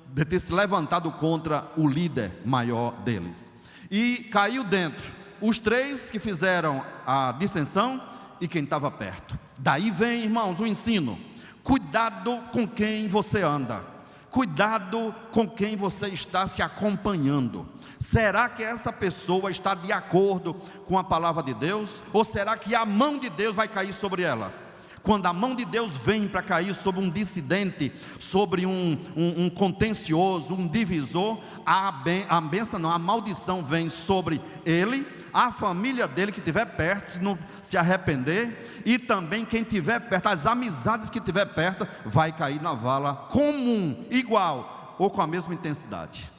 de ter se levantado contra o líder maior deles. E caiu dentro os 3 que fizeram a dissensão e quem estava perto. Daí vem, irmãos, o ensino: cuidado com quem você anda, cuidado com quem você está se acompanhando. Será que essa pessoa está de acordo com a palavra de Deus? Ou será que a mão de Deus vai cair sobre ela? Quando a mão de Deus vem para cair sobre um dissidente, sobre um contencioso, um divisor, a maldição vem sobre ele, a família dele que estiver perto, se não se arrepender, e também quem estiver perto, as amizades que estiver perto, vai cair na vala comum, igual, ou com a mesma intensidade.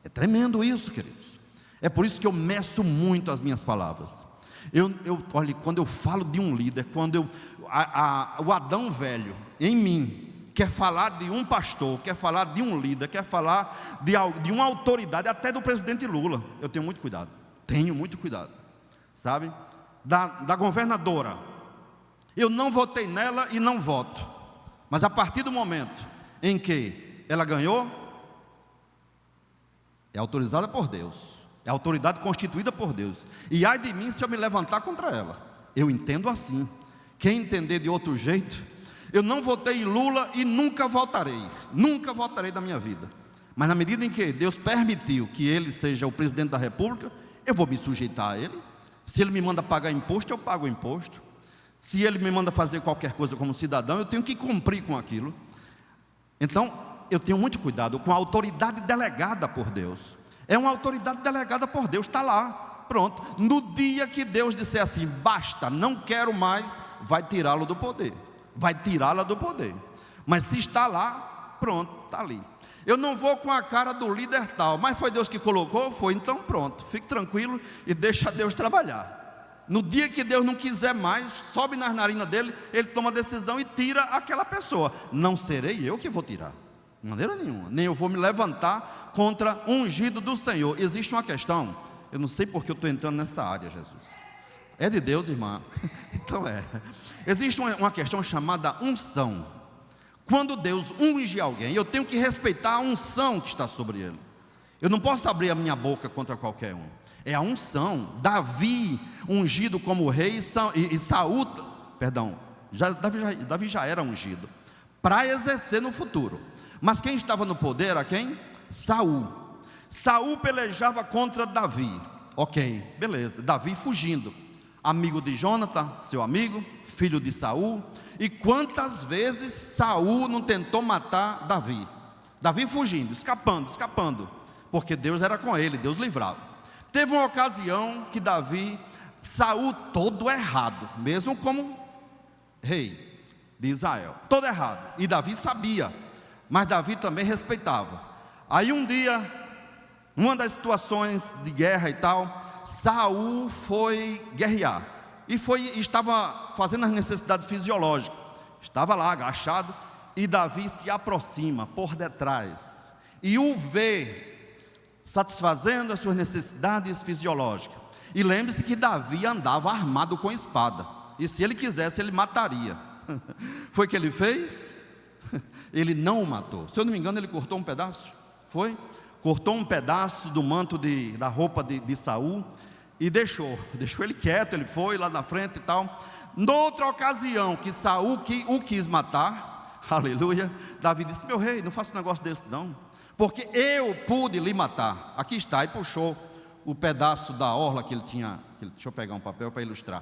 É tremendo isso, queridos. É por isso que eu meço muito as minhas palavras. Olha, quando eu falo de um líder, quando o Adão velho em mim quer falar de um pastor, quer falar de um líder, quer falar de uma autoridade, até do presidente Lula, eu tenho muito cuidado, sabe? Da governadora, eu não votei nela e não voto, mas a partir do momento em que ela ganhou, é autorizada por Deus, é autoridade constituída por Deus, e ai de mim se eu me levantar contra ela. Eu entendo assim. Quem entender de outro jeito, eu não votei em Lula e nunca votarei da minha vida, mas na medida em que Deus permitiu que ele seja o presidente da república, eu vou me sujeitar a ele. Se ele me manda pagar imposto, eu pago imposto. Se ele me manda fazer qualquer coisa como cidadão, eu tenho que cumprir com aquilo. Então eu tenho muito cuidado com a autoridade delegada por Deus. É uma autoridade delegada por Deus, está lá, pronto. No dia que Deus disser assim, basta, não quero mais, vai tirá-lo do poder, vai tirá-la do poder. Mas se está lá, pronto, está ali. Eu não vou com a cara do líder tal, mas foi Deus que colocou, foi, então pronto, fique tranquilo e deixa Deus trabalhar. No dia que Deus não quiser mais, sobe nas narinas dele, ele toma a decisão e tira aquela pessoa. Não serei eu que vou tirar, de maneira nenhuma, nem eu vou me levantar contra o ungido do Senhor. Existe uma questão, eu não sei porque eu estou entrando nessa área, Jesus. É de Deus, irmã? Então é. Existe uma questão chamada unção. Quando Deus unge alguém, eu tenho que respeitar a unção que está sobre ele. Eu não posso abrir a minha boca contra qualquer um. É a unção. Davi, ungido como rei, e Saul, perdão, Davi já era ungido para exercer no futuro. Mas quem estava no poder era quem? Saul. Saul pelejava contra Davi. Ok, beleza. Davi fugindo. Amigo de Jonathan, seu amigo, filho de Saul. E quantas vezes Saul não tentou matar Davi? Davi fugindo, escapando, porque Deus era com ele, Deus livrava. Teve uma ocasião que Saul todo errado, mesmo como rei de Israel, todo errado, e Davi sabia, mas Davi também respeitava. Aí um dia, uma das situações de guerra e tal, Saul foi guerrear, e estava fazendo as necessidades fisiológicas, estava lá agachado, e Davi se aproxima por detrás, e o vê satisfazendo as suas necessidades fisiológicas. E lembre-se que Davi andava armado com espada, e se ele quisesse ele mataria. Foi o que ele fez? Ele não o matou. Se eu não me engano, ele cortou um pedaço, cortou um pedaço do manto da roupa de Saul, e deixou ele quieto. Ele foi lá na frente e tal. Noutra ocasião que Saul o quis matar, aleluia, Davi disse: meu rei, não faça um negócio desse não, porque eu pude lhe matar. Aqui está, e puxou o pedaço da orla que ele tinha. Deixa eu pegar um papel para ilustrar.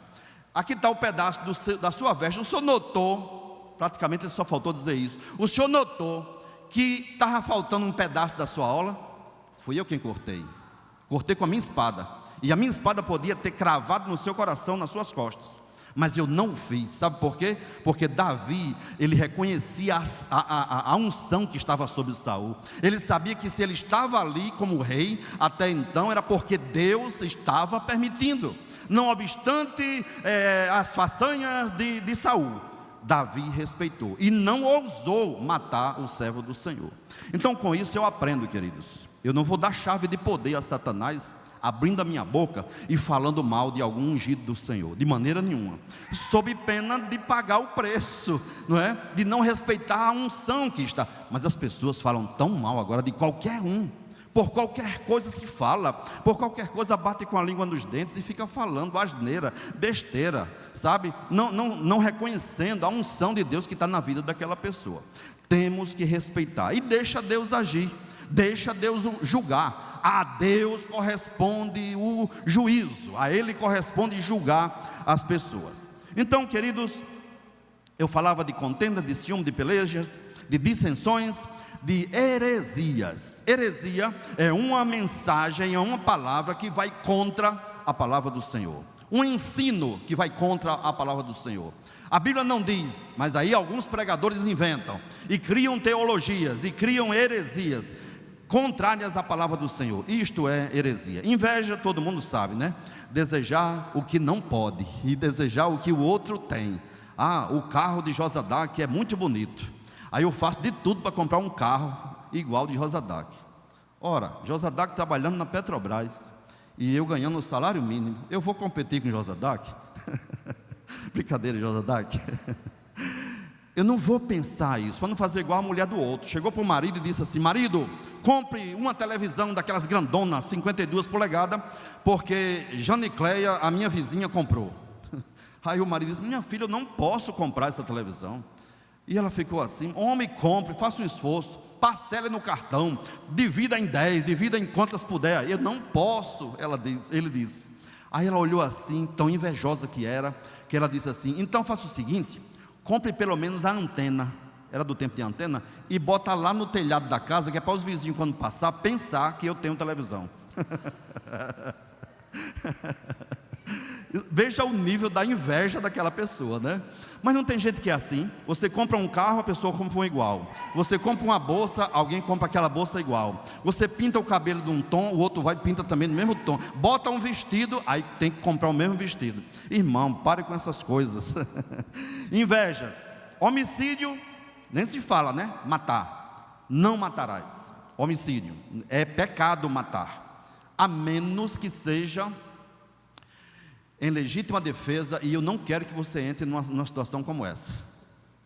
Aqui está o pedaço da sua veste. O senhor notou, praticamente ele só faltou dizer isso, o senhor notou que estava faltando um pedaço da sua orla? Fui eu quem cortei com a minha espada, e a minha espada podia ter cravado no seu coração, nas suas costas, mas eu não o fiz. Sabe por quê? Porque Davi, ele reconhecia a unção que estava sobre Saul. Ele sabia que se ele estava ali como rei, até então era porque Deus estava permitindo. Não obstante as façanhas de Saul, Davi respeitou e não ousou matar o servo do Senhor. Então com isso eu aprendo, queridos, eu não vou dar chave de poder a Satanás, abrindo a minha boca e falando mal de algum ungido do Senhor, de maneira nenhuma, sob pena de pagar o preço, não é? De não respeitar a unção que está. Mas as pessoas falam tão mal agora de qualquer um, por qualquer coisa se fala, por qualquer coisa bate com a língua nos dentes e fica falando asneira, besteira, sabe? Não reconhecendo a unção de Deus que está na vida daquela pessoa. Temos que respeitar e deixa Deus agir, deixa Deus julgar. A Deus corresponde o juízo, a Ele corresponde julgar as pessoas. Então, queridos, eu falava de contenda, de ciúme, de pelejas, de dissensões, de heresias. Heresia é uma mensagem, é uma palavra que vai contra a palavra do Senhor, um ensino que vai contra a palavra do Senhor. A Bíblia não diz, mas aí alguns pregadores inventam e criam teologias e criam heresias contrárias à palavra do Senhor. Isto é heresia. Inveja, todo mundo sabe, né? Desejar o que não pode e desejar o que o outro tem. O carro de Josadac é muito bonito, aí eu faço de tudo para comprar um carro igual de Josadac. Ora, Josadac trabalhando na Petrobras e eu ganhando o salário mínimo, eu vou competir com Josadac? Brincadeira, Josadac. Eu não vou pensar isso, para não fazer igual a mulher do outro. Chegou para o marido e disse assim: marido, compre uma televisão daquelas grandonas, 52 polegadas, porque Janicleia, a minha vizinha, comprou. Aí o marido disse: minha filha, eu não posso comprar essa televisão. E ela ficou assim: homem, compre, faça um esforço, parcele no cartão, divida em 10, divida em quantas puder. Eu não posso, ele disse. Aí ela olhou assim, tão invejosa que era, que ela disse assim: então faça o seguinte, compre pelo menos a antena, era do tempo de antena, e bota lá no telhado da casa, que é para os vizinhos quando passar, pensar que eu tenho televisão. Veja o nível da inveja daquela pessoa, né? Mas não tem gente que é assim. Você compra um carro, a pessoa compra um igual. Você compra uma bolsa, alguém compra aquela bolsa igual. Você pinta o cabelo de um tom, o outro vai e pinta também no mesmo tom. Bota um vestido, aí tem que comprar o mesmo vestido. Irmão, pare com essas coisas. Invejas. Homicídio, nem se fala, né? Matar. Não matarás. Homicídio. É pecado matar, a menos que seja em legítima defesa, e eu não quero que você entre numa situação como essa,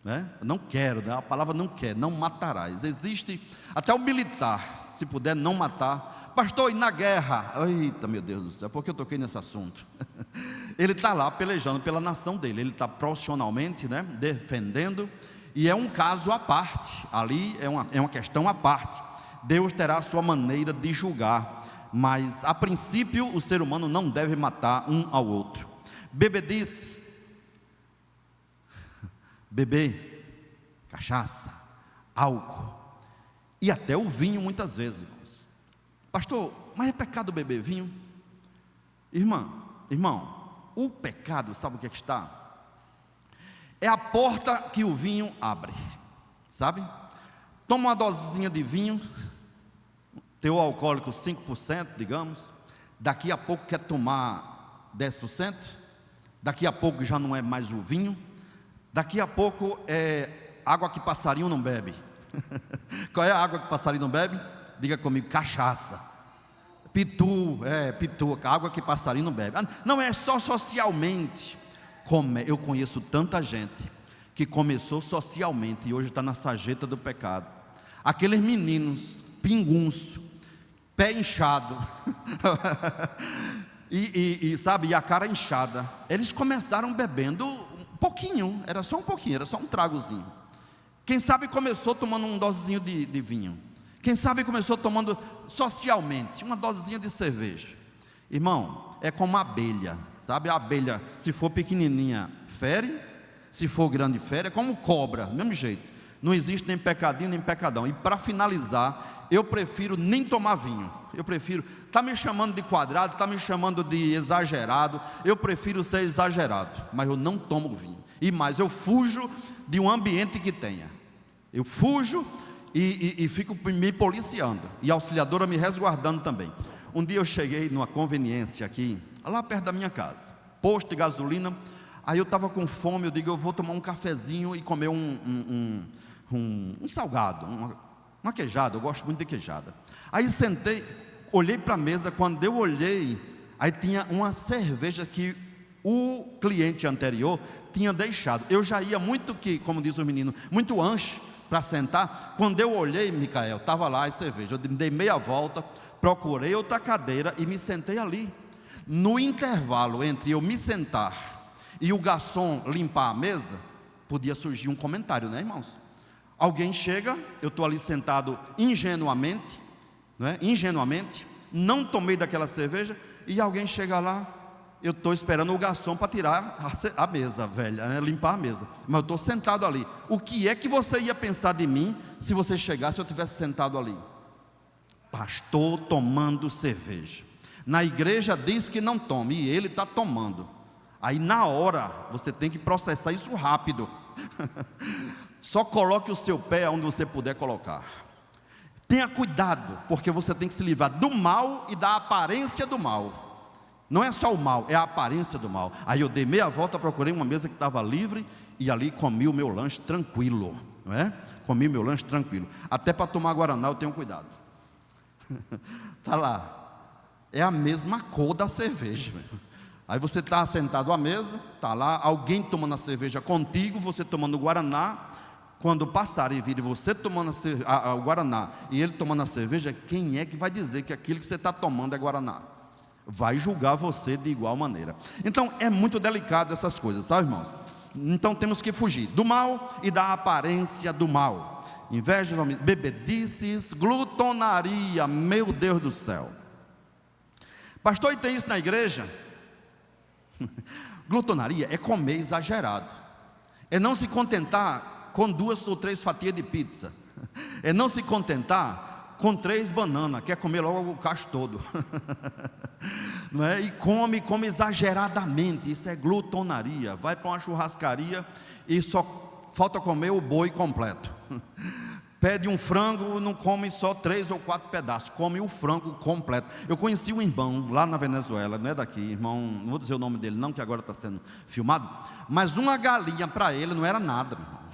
né? Não quero, né? A palavra não quer, não matarás. Existe até o militar, se puder não matar. Pastor, e na guerra? Eita, meu Deus do céu, por que eu toquei nesse assunto? Ele está lá pelejando pela nação dele, ele está profissionalmente, né, defendendo, e é um caso à parte, ali é uma questão à parte. Deus terá a sua maneira de julgar, mas a princípio o ser humano não deve matar um ao outro. Bebedice, beber, cachaça, álcool e até o vinho muitas vezes, irmãos. Pastor, mas é pecado beber vinho? Irmão, o pecado, sabe o que é que está? É a porta que o vinho abre, sabe? Toma uma dosezinha de vinho, teor alcoólico 5%, digamos, daqui a pouco quer tomar 10%, daqui a pouco já não é mais o vinho, daqui a pouco é água que passarinho não bebe. Qual é a água que passarinho não bebe? Diga comigo: cachaça. Pitu, água que passarinho não bebe. Não é só socialmente. Eu conheço tanta gente que começou socialmente e hoje está na sarjeta do pecado. Aqueles meninos pingunço, pé inchado e a cara inchada, eles começaram bebendo um pouquinho, era só um pouquinho, era só um tragozinho. Quem sabe começou tomando um dosezinho de vinho, quem sabe começou tomando socialmente uma dosezinha de cerveja. Irmão, é como a abelha, sabe? A abelha, se for pequenininha, fere, se for grande, fere. É como cobra, do mesmo jeito. Não existe nem pecadinho nem pecadão. E para finalizar, eu prefiro nem tomar vinho. Eu prefiro, está me chamando de quadrado, está me chamando de exagerado, eu prefiro ser exagerado, mas eu não tomo vinho. E mais, eu fujo de um ambiente que tenha. Eu fujo e fico me policiando, e a auxiliadora me resguardando também. Um dia eu cheguei numa conveniência aqui, lá perto da minha casa, posto de gasolina. Aí eu estava com fome, eu digo, eu vou tomar um cafezinho e comer um salgado, uma queijada, eu gosto muito de queijada. Aí sentei, olhei para a mesa, quando eu olhei, aí tinha uma cerveja que o cliente anterior tinha deixado. Eu já ia muito, como diz o menino, muito ancho para sentar. Quando eu olhei, Micael, estava lá a cerveja. Eu dei meia volta, procurei outra cadeira e me sentei ali. No intervalo entre eu me sentar e o garçom limpar a mesa, podia surgir um comentário, né, irmãos? Alguém chega, eu estou ali sentado ingenuamente, né? Ingenuamente, não tomei daquela cerveja, e alguém chega lá, eu estou esperando o garçom para tirar a mesa velha, né? Limpar a mesa, mas eu estou sentado ali. O que é que você ia pensar de mim se você chegasse e eu estivesse sentado ali? Pastor tomando cerveja. Na igreja diz que não tome, e ele está tomando. Aí na hora, você tem que processar isso rápido. Só coloque o seu pé onde você puder colocar. Tenha cuidado, porque você tem que se livrar do mal e da aparência do mal. Não é só o mal, é a aparência do mal. Aí eu dei meia volta, procurei uma mesa que estava livre, e ali comi o meu lanche tranquilo, não é? Comi meu lanche tranquilo. Até para tomar guaraná eu tenho cuidado. Está lá, é a mesma cor da cerveja. Aí você está sentado à mesa, está lá, alguém tomando a cerveja contigo, você tomando o guaraná. Quando passarem e virem você tomando o guaraná e ele tomando a cerveja, quem é que vai dizer que aquilo que você está tomando é guaraná? Vai julgar você de igual maneira. Então é muito delicado essas coisas, sabe, irmãos? Então temos que fugir do mal e da aparência do mal. Inveja, bebedices, glutonaria, meu Deus do céu. Pastor, e tem isso na igreja? Glutonaria é comer exagerado, é não se contentar com 2 ou 3 fatias de pizza, é não se contentar com 3 bananas, quer comer logo o cacho todo. Não é? E come exageradamente, isso é glutonaria. Vai para uma churrascaria e só falta comer o boi completo. Pede um frango, não come só 3 ou 4 pedaços, come o frango completo. Eu conheci um irmão lá na Venezuela, não é daqui, irmão, não vou dizer o nome dele não, que agora está sendo filmado, mas uma galinha para ele não era nada, meu irmão.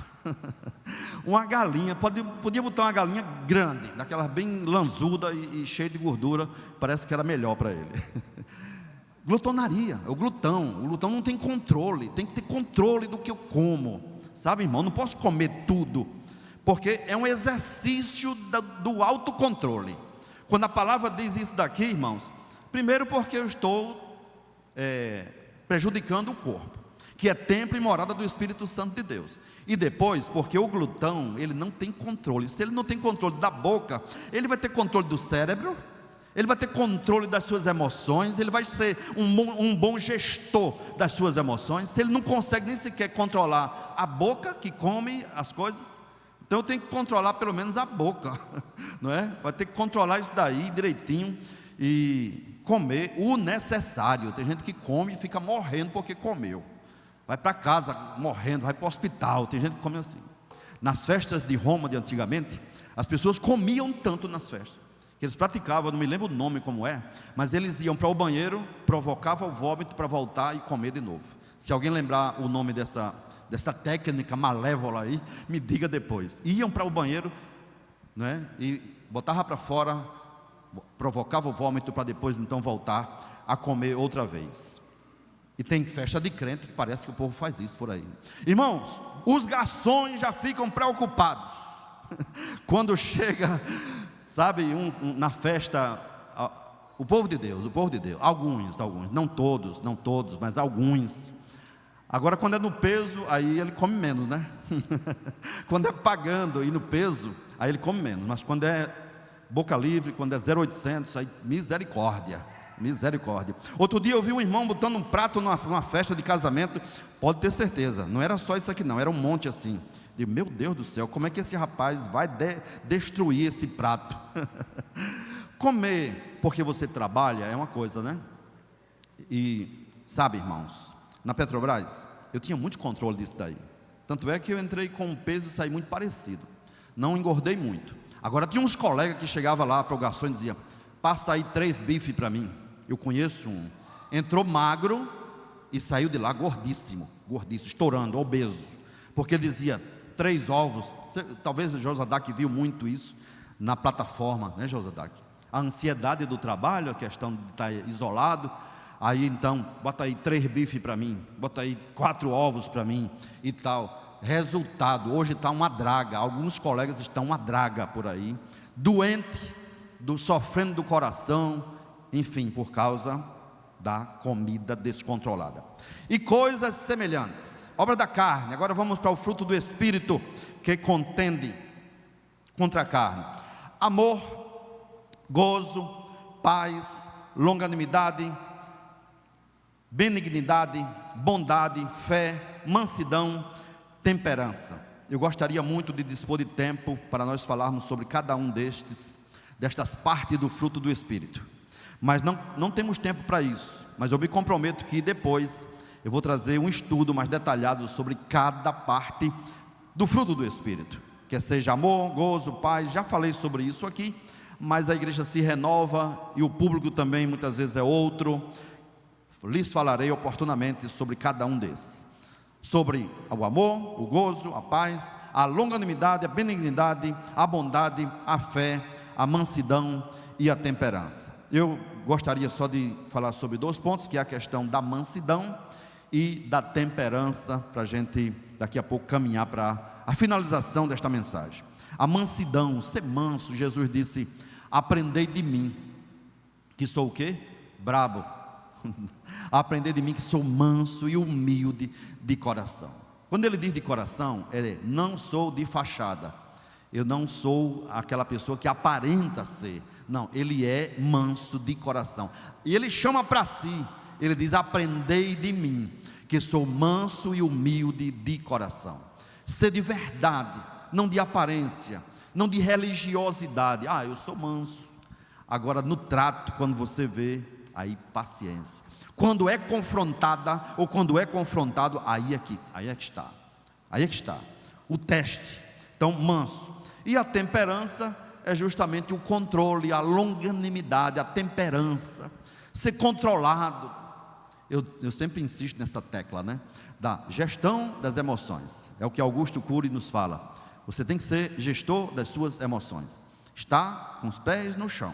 Uma galinha, podia botar uma galinha grande, daquelas bem lanzuda e cheia de gordura, parece que era melhor para ele. Glutonaria, o glutão não tem controle, tem que ter controle do que eu como, sabe, irmão? Não posso comer tudo, porque é um exercício do autocontrole. Quando a palavra diz isso daqui, irmãos, primeiro porque eu estou prejudicando o corpo, que é templo e morada do Espírito Santo de Deus. E depois, porque o glutão, ele não tem controle. Se ele não tem controle da boca, ele vai ter controle do cérebro, ele vai ter controle das suas emoções, ele vai ser um bom gestor das suas emoções. Se ele não consegue nem sequer controlar a boca que come as coisas, então eu tenho que controlar pelo menos a boca, não é? Vai ter que controlar isso daí direitinho e comer o necessário. Tem gente que come e fica morrendo porque comeu, vai para casa morrendo, vai para o hospital. Tem gente que come assim. Nas festas de Roma de antigamente, as pessoas comiam tanto nas festas que eles praticavam, não me lembro o nome como é, mas eles iam para o banheiro, provocavam o vômito para voltar e comer de novo. Se alguém lembrar o nome dessa técnica malévola aí, me diga depois. Iam para o banheiro, né, e botava para fora, provocava o vômito para depois então voltar a comer outra vez. E tem festa de crente que parece que o povo faz isso por aí. Irmãos, os garçons já ficam preocupados quando chega, sabe, na festa, o povo de Deus, alguns, não todos, mas alguns. Agora quando é no peso, aí ele come menos, né? Quando é pagando e no peso, aí ele come menos. Mas quando é boca livre, quando é 0,800, aí misericórdia. Outro dia eu vi um irmão botando um prato numa festa de casamento. Pode ter certeza, não era só isso aqui não, era um monte assim. Digo, meu Deus do céu, como é que esse rapaz vai destruir esse prato? Comer porque você trabalha é uma coisa, né? E sabe, irmãos, na Petrobras eu tinha muito controle disso daí. Tanto é que eu entrei com um peso e saí muito parecido, não engordei muito. Agora tinha uns colegas que chegavam lá para o garçom e diziam, passa aí 3 bifes para mim. Eu conheço um, entrou magro e saiu de lá gordíssimo, estourando, obeso, porque ele dizia 3 ovos. Talvez o Josadac viu muito isso na plataforma, né, Josadac? A ansiedade do trabalho, a questão de estar isolado. Aí então, bota aí 3 bifes para mim, bota aí 4 ovos para mim e tal. Resultado, hoje está uma draga. Alguns colegas estão uma draga por aí, doente, sofrendo do coração, enfim, por causa da comida descontrolada. E coisas semelhantes, obra da carne. Agora vamos para o fruto do Espírito, que contende contra a carne: amor, gozo, paz, longanimidade, benignidade, bondade, fé, mansidão, temperança. Eu gostaria muito de dispor de tempo para nós falarmos sobre cada um destas partes do fruto do Espírito, mas não temos tempo para isso. Mas eu me comprometo que depois eu vou trazer um estudo mais detalhado sobre cada parte do fruto do Espírito, que seja amor, gozo, paz. Já falei sobre isso aqui, mas a igreja se renova e o público também muitas vezes é outro. Lhes falarei oportunamente sobre cada um desses, sobre o amor, o gozo, a paz, a longanimidade, a benignidade, a bondade, a fé, a mansidão e a temperança. Eu gostaria só de falar sobre 2 pontos, que é a questão da mansidão e da temperança, para a gente daqui a pouco caminhar para a finalização desta mensagem. A mansidão, ser manso. Jesus disse: aprendei de mim, que sou o quê? Brabo. Aprendei de mim, que sou manso e humilde de coração. Quando ele diz de coração, não sou de fachada. Eu não sou aquela pessoa que aparenta ser. Não, ele é manso de coração. E ele chama para si, ele diz: aprendei de mim, que sou manso e humilde de coração. Ser de verdade, não de aparência, não de religiosidade. Eu sou manso. Agora no trato, quando você vê, aí paciência. Quando é confrontada ou quando é confrontado, aí é que está o teste. Então, manso. E a temperança é justamente o controle, a longanimidade, a temperança, ser controlado. Eu sempre insisto nessa tecla, né? Da gestão das emoções. É o que Augusto Cury nos fala. Você tem que ser gestor das suas emoções, estar com os pés no chão,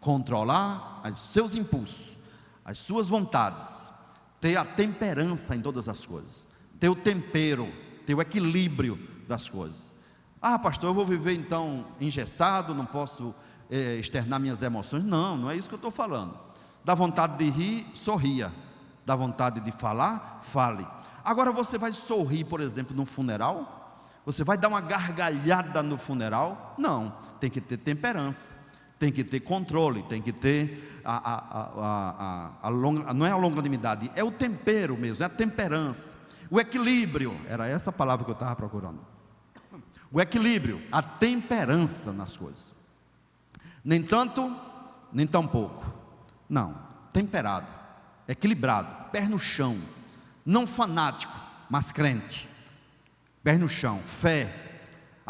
controlar os seus impulsos, as suas vontades, ter a temperança em todas as coisas, ter o tempero, ter o equilíbrio das coisas. Pastor, eu vou viver então engessado, não posso externar minhas emoções. Não é isso que eu estou falando. Dá vontade de rir, sorria. Dá vontade de falar, fale. Agora você vai sorrir, por exemplo, no funeral? Você vai dar uma gargalhada no funeral? Não, tem que ter temperança, tem que ter controle, tem que ter não é a longanimidade, é o tempero mesmo, é a temperança, o equilíbrio. Era essa palavra que eu estava procurando. O equilíbrio, a temperança nas coisas. Nem tanto, nem tão pouco. Não, temperado, equilibrado, pé no chão. Não fanático, mas crente. Pé no chão, fé.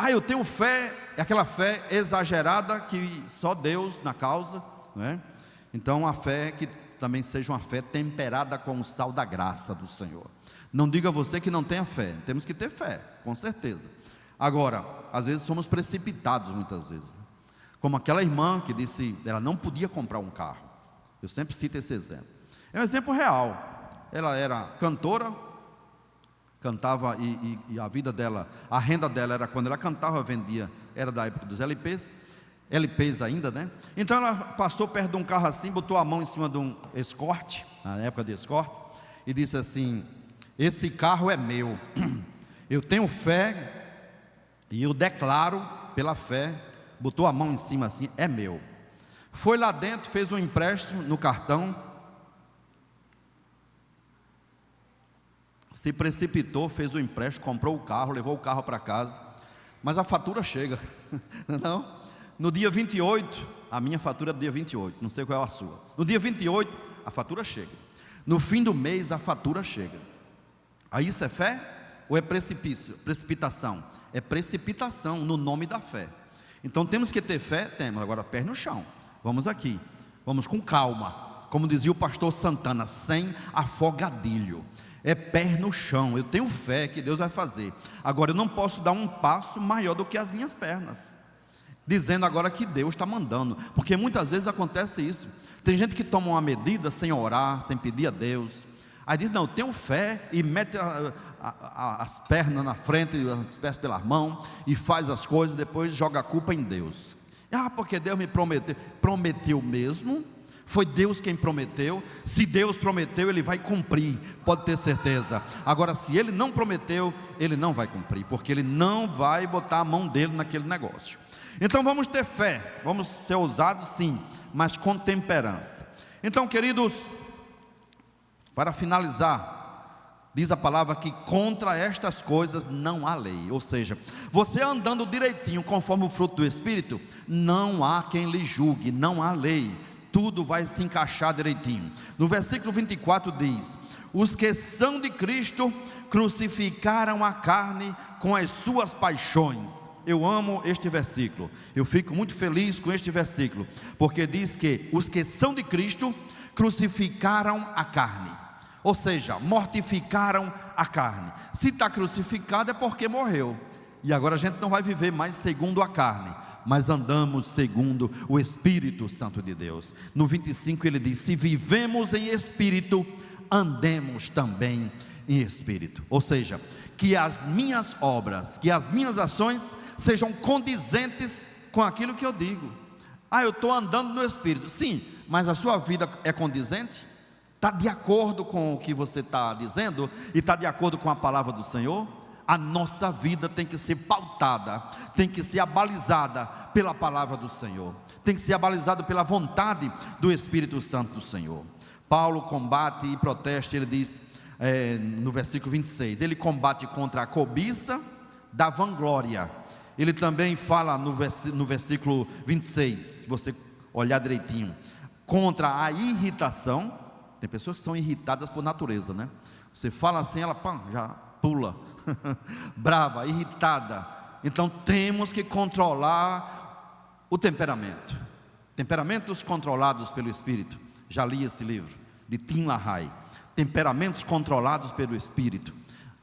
Eu tenho fé, é aquela fé exagerada que só Deus na causa, não é? Então a fé que também seja uma fé temperada com o sal da graça do Senhor. Não diga você que não tenha fé. Temos que ter fé, com certeza. Agora, às vezes somos precipitados, muitas vezes. Como aquela irmã que disse, ela não podia comprar um carro. Eu sempre cito esse exemplo. É um exemplo real. Ela era cantora, cantava e a vida dela, a renda dela era quando ela cantava, vendia, era da época dos LPs ainda, né? Então ela passou perto de um carro assim, botou a mão em cima de um Escort, na época de Escort, e disse assim: esse carro é meu. Eu tenho fé e eu declaro pela fé. Botou a mão em cima assim: é meu. Foi lá dentro, fez um empréstimo no cartão, se precipitou, fez o empréstimo, comprou o carro, levou o carro para casa, mas a fatura chega. Não? No dia 28, a minha fatura é do dia 28, não sei qual é a sua. No dia 28, a fatura chega. No fim do mês, a fatura chega. Aí isso é fé ou é precipitação? É precipitação no nome da fé. Então temos que ter fé, temos. Agora pé no chão. Vamos aqui, vamos com calma, como dizia o pastor Santana, sem afogadilho. É pé no chão. Eu tenho fé que Deus vai fazer. Agora eu não posso dar um passo maior do que as minhas pernas, dizendo agora que Deus está mandando, porque muitas vezes acontece isso. Tem gente que toma uma medida sem orar, sem pedir a Deus. Aí diz, não, eu tenho fé, e mete as pernas na frente, os pés pelas mãos, e faz as coisas, depois joga a culpa em Deus. Porque Deus me prometeu mesmo. Foi Deus quem prometeu. Se Deus prometeu, Ele vai cumprir, pode ter certeza. Agora, se Ele não prometeu, Ele não vai cumprir, porque Ele não vai botar a mão dele naquele negócio. Então vamos ter fé, vamos ser ousados sim, mas com temperança. Então, queridos, para finalizar, diz a palavra que contra estas coisas não há lei. Ou seja, você andando direitinho conforme o fruto do Espírito, não há quem lhe julgue, não há lei. Tudo vai se encaixar direitinho. No versículo 24 diz: os que são de Cristo crucificaram a carne com as suas paixões. Eu amo este versículo, eu fico muito feliz com este versículo, porque diz que os que são de Cristo crucificaram a carne, ou seja, mortificaram a carne. Se está crucificado é porque morreu, e agora a gente não vai viver mais segundo a carne, mas andamos segundo o Espírito Santo de Deus. No 25 ele diz: se vivemos em Espírito, andemos também em Espírito. Ou seja, que as minhas obras, que as minhas ações sejam condizentes com aquilo que eu digo. Eu estou andando no Espírito, sim, mas a sua vida é condizente? Está de acordo com o que você está dizendo? E está de acordo com a palavra do Senhor? A nossa vida tem que ser pautada, tem que ser abalizada pela palavra do Senhor, tem que ser abalizada pela vontade do Espírito Santo do Senhor. Paulo combate e protesta, ele diz no versículo 26, ele combate contra a cobiça da vanglória. Ele também fala no versículo 26, se você olhar direitinho, contra a irritação. Tem pessoas que são irritadas por natureza, né? Você fala assim, ela já pula, brava, irritada. Então temos que controlar o temperamento. Temperamentos controlados pelo Espírito. Já li esse livro de Tim LaHaye. Temperamentos controlados pelo Espírito.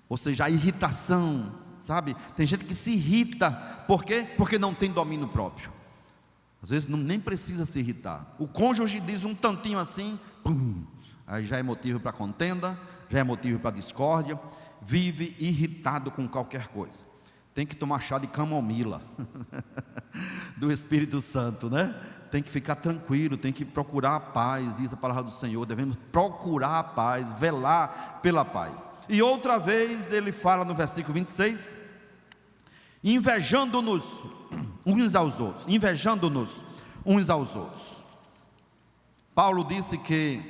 Ou seja, a irritação, sabe? Tem gente que se irrita. Por quê? Porque não tem domínio próprio. Às vezes nem precisa se irritar. O cônjuge diz um tantinho assim, pum, aí já é motivo para contenda, já é motivo para discórdia. Vive irritado com qualquer coisa. Tem que tomar chá de camomila do Espírito Santo, né? Tem que ficar tranquilo, tem que procurar a paz, diz a palavra do Senhor. Devemos procurar a paz, velar pela paz. E outra vez ele fala no versículo 26, invejando-nos uns aos outros. Invejando-nos uns aos outros. Paulo disse que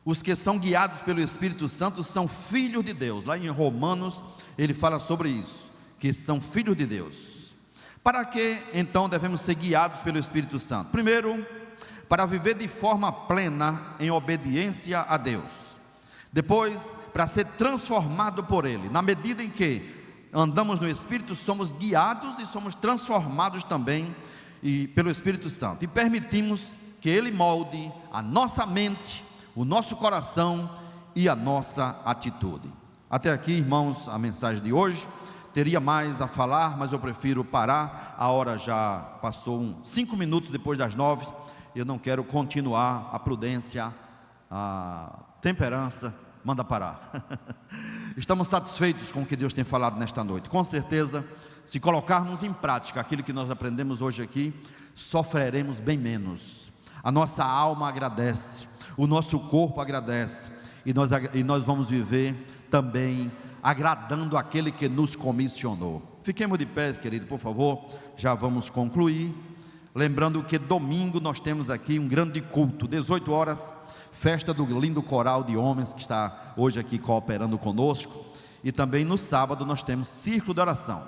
os que são guiados pelo Espírito Santo são filhos de Deus. Lá em Romanos ele fala sobre isso, que são filhos de Deus. Para que então devemos ser guiados pelo Espírito Santo? Primeiro, para viver de forma plena em obediência a Deus. Depois, para ser transformado por Ele. Na medida em que andamos no Espírito, somos guiados e somos transformados também pelo Espírito Santo. E permitimos que Ele molde a nossa mente, o nosso coração e a nossa atitude. Até aqui, irmãos, a mensagem de hoje. Teria mais a falar, mas eu prefiro parar. A hora já passou 5 minutos depois das 9. Eu não quero continuar. A prudência, a temperança manda parar. Estamos satisfeitos com o que Deus tem falado nesta noite. Com certeza, se colocarmos em prática aquilo que nós aprendemos hoje aqui, sofreremos bem menos. A nossa alma agradece, o nosso corpo agradece, e nós vamos viver também agradando aquele que nos comissionou. Fiquemos de pés, querido, por favor. Já vamos concluir. Lembrando que domingo nós temos aqui um grande culto, 18 horas, festa do lindo coral de homens que está hoje aqui cooperando conosco. E também no sábado nós temos círculo de oração.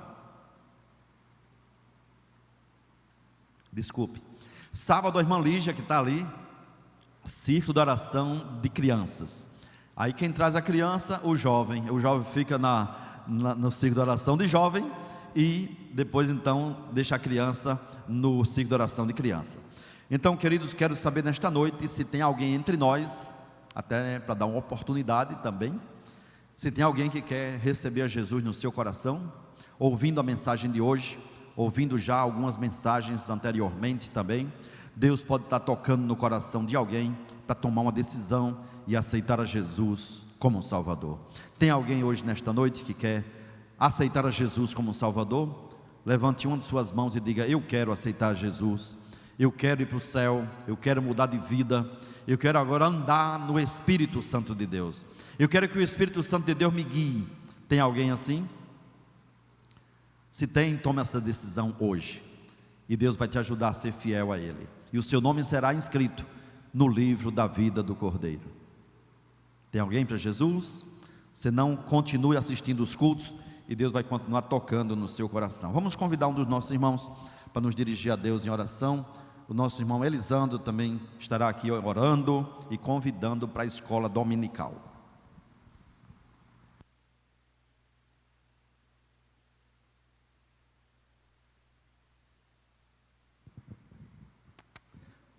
Desculpe. Sábado a irmã Lígia que está ali, círculo de oração de crianças. Aí quem traz a criança, o jovem fica no ciclo de oração de jovem, e depois então deixa a criança no ciclo de oração de criança. Então, queridos, quero saber nesta noite se tem alguém entre nós, até para dar uma oportunidade também, se tem alguém que quer receber a Jesus no seu coração, ouvindo a mensagem de hoje, ouvindo já algumas mensagens anteriormente também. Deus pode estar tocando no coração de alguém para tomar uma decisão e aceitar a Jesus como um Salvador. Tem alguém hoje nesta noite que quer aceitar a Jesus como um Salvador? Levante uma de suas mãos e diga: eu quero aceitar Jesus, eu quero ir para o céu, eu quero mudar de vida, eu quero agora andar no Espírito Santo de Deus, eu quero que o Espírito Santo de Deus me guie. Tem alguém assim? Se tem, tome essa decisão hoje, e Deus vai te ajudar a ser fiel a Ele, e o seu nome será inscrito no livro da vida do Cordeiro. Tem alguém para Jesus? Se não, continue assistindo os cultos, e Deus vai continuar tocando no seu coração. Vamos convidar um dos nossos irmãos para nos dirigir a Deus em oração. O nosso irmão Elisandro também estará aqui orando e convidando para a escola dominical.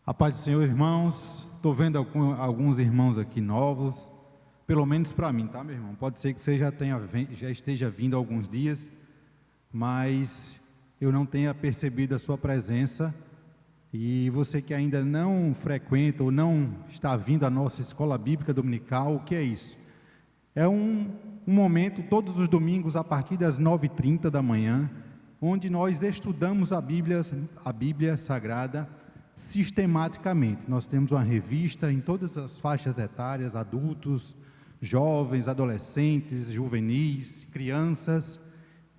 A paz do Senhor, irmãos. Estou vendo alguns irmãos aqui novos, pelo menos para mim, tá, meu irmão? Pode ser que você já esteja vindo há alguns dias, mas eu não tenha percebido a sua presença. E você que ainda não frequenta ou não está vindo à nossa escola bíblica dominical, o que é isso? É um momento, todos os domingos, a partir das 9h30 da manhã, onde nós estudamos a Bíblia Sagrada sistematicamente. Nós temos uma revista em todas as faixas etárias, adultos, jovens, adolescentes, juvenis, crianças,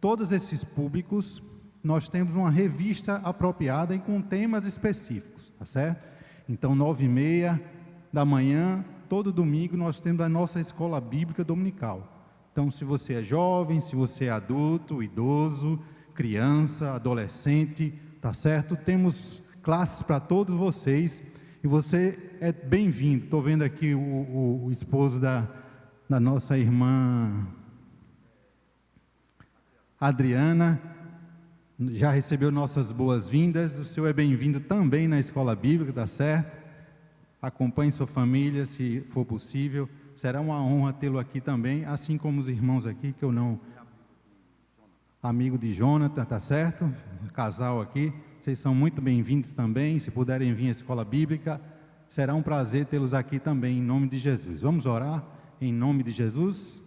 todos esses públicos. Nós temos uma revista apropriada e com temas específicos, tá certo? Então, 9h30 da manhã, todo domingo, nós temos a nossa escola bíblica dominical. Então, se você é jovem, se você é adulto, idoso, criança, adolescente, tá certo? Temos classes para todos vocês, e você é bem-vindo. Estou vendo aqui o esposo da nossa irmã Adriana, já recebeu nossas boas-vindas. O senhor é bem-vindo também na escola bíblica, tá certo? Acompanhe sua família, se for possível. Será uma honra tê-lo aqui também, assim como os irmãos aqui, que eu não... Amigo de Jonathan, tá certo? Casal aqui. Vocês são muito bem-vindos também. Se puderem vir à escola bíblica, será um prazer tê-los aqui também, em nome de Jesus. Vamos orar em nome de Jesus?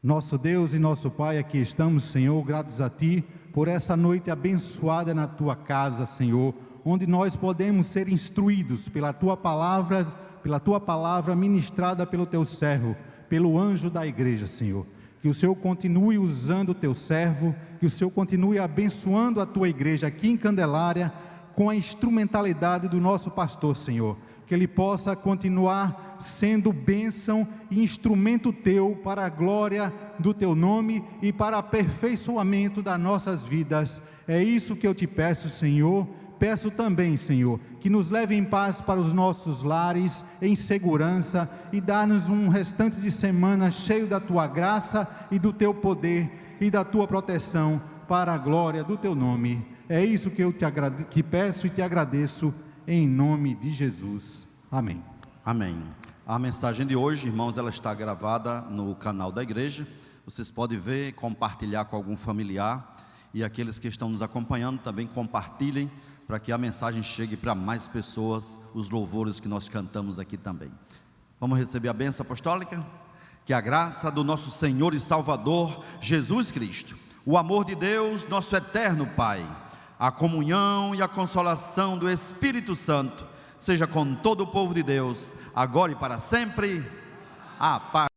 Nosso Deus e nosso Pai, aqui estamos, Senhor, gratos a Ti por essa noite abençoada na Tua casa, Senhor, onde nós podemos ser instruídos pela Tua palavra ministrada pelo Teu servo, pelo anjo da igreja, Senhor. Que o Senhor continue usando o Teu servo, que o Senhor continue abençoando a Tua igreja aqui em Candelária, com a instrumentalidade do nosso pastor, Senhor. Que ele possa continuar sendo bênção e instrumento Teu para a glória do Teu nome e para aperfeiçoamento das nossas vidas. É isso que eu Te peço, Senhor. Peço também, Senhor, que nos leve em paz para os nossos lares, em segurança, e dá-nos um restante de semana cheio da Tua graça e do Teu poder e da Tua proteção para a glória do Teu nome. É isso que eu te peço e te agradeço, em nome de Jesus. Amém. Amém. A mensagem de hoje, irmãos, ela está gravada no canal da igreja. Vocês podem ver, compartilhar com algum familiar, e aqueles que estão nos acompanhando também compartilhem, para que a mensagem chegue para mais pessoas, os louvores que nós cantamos aqui também. Vamos receber a bênção apostólica? Que a graça do nosso Senhor e Salvador Jesus Cristo, o amor de Deus, nosso eterno Pai, a comunhão e a consolação do Espírito Santo, seja com todo o povo de Deus, agora e para sempre. A paz.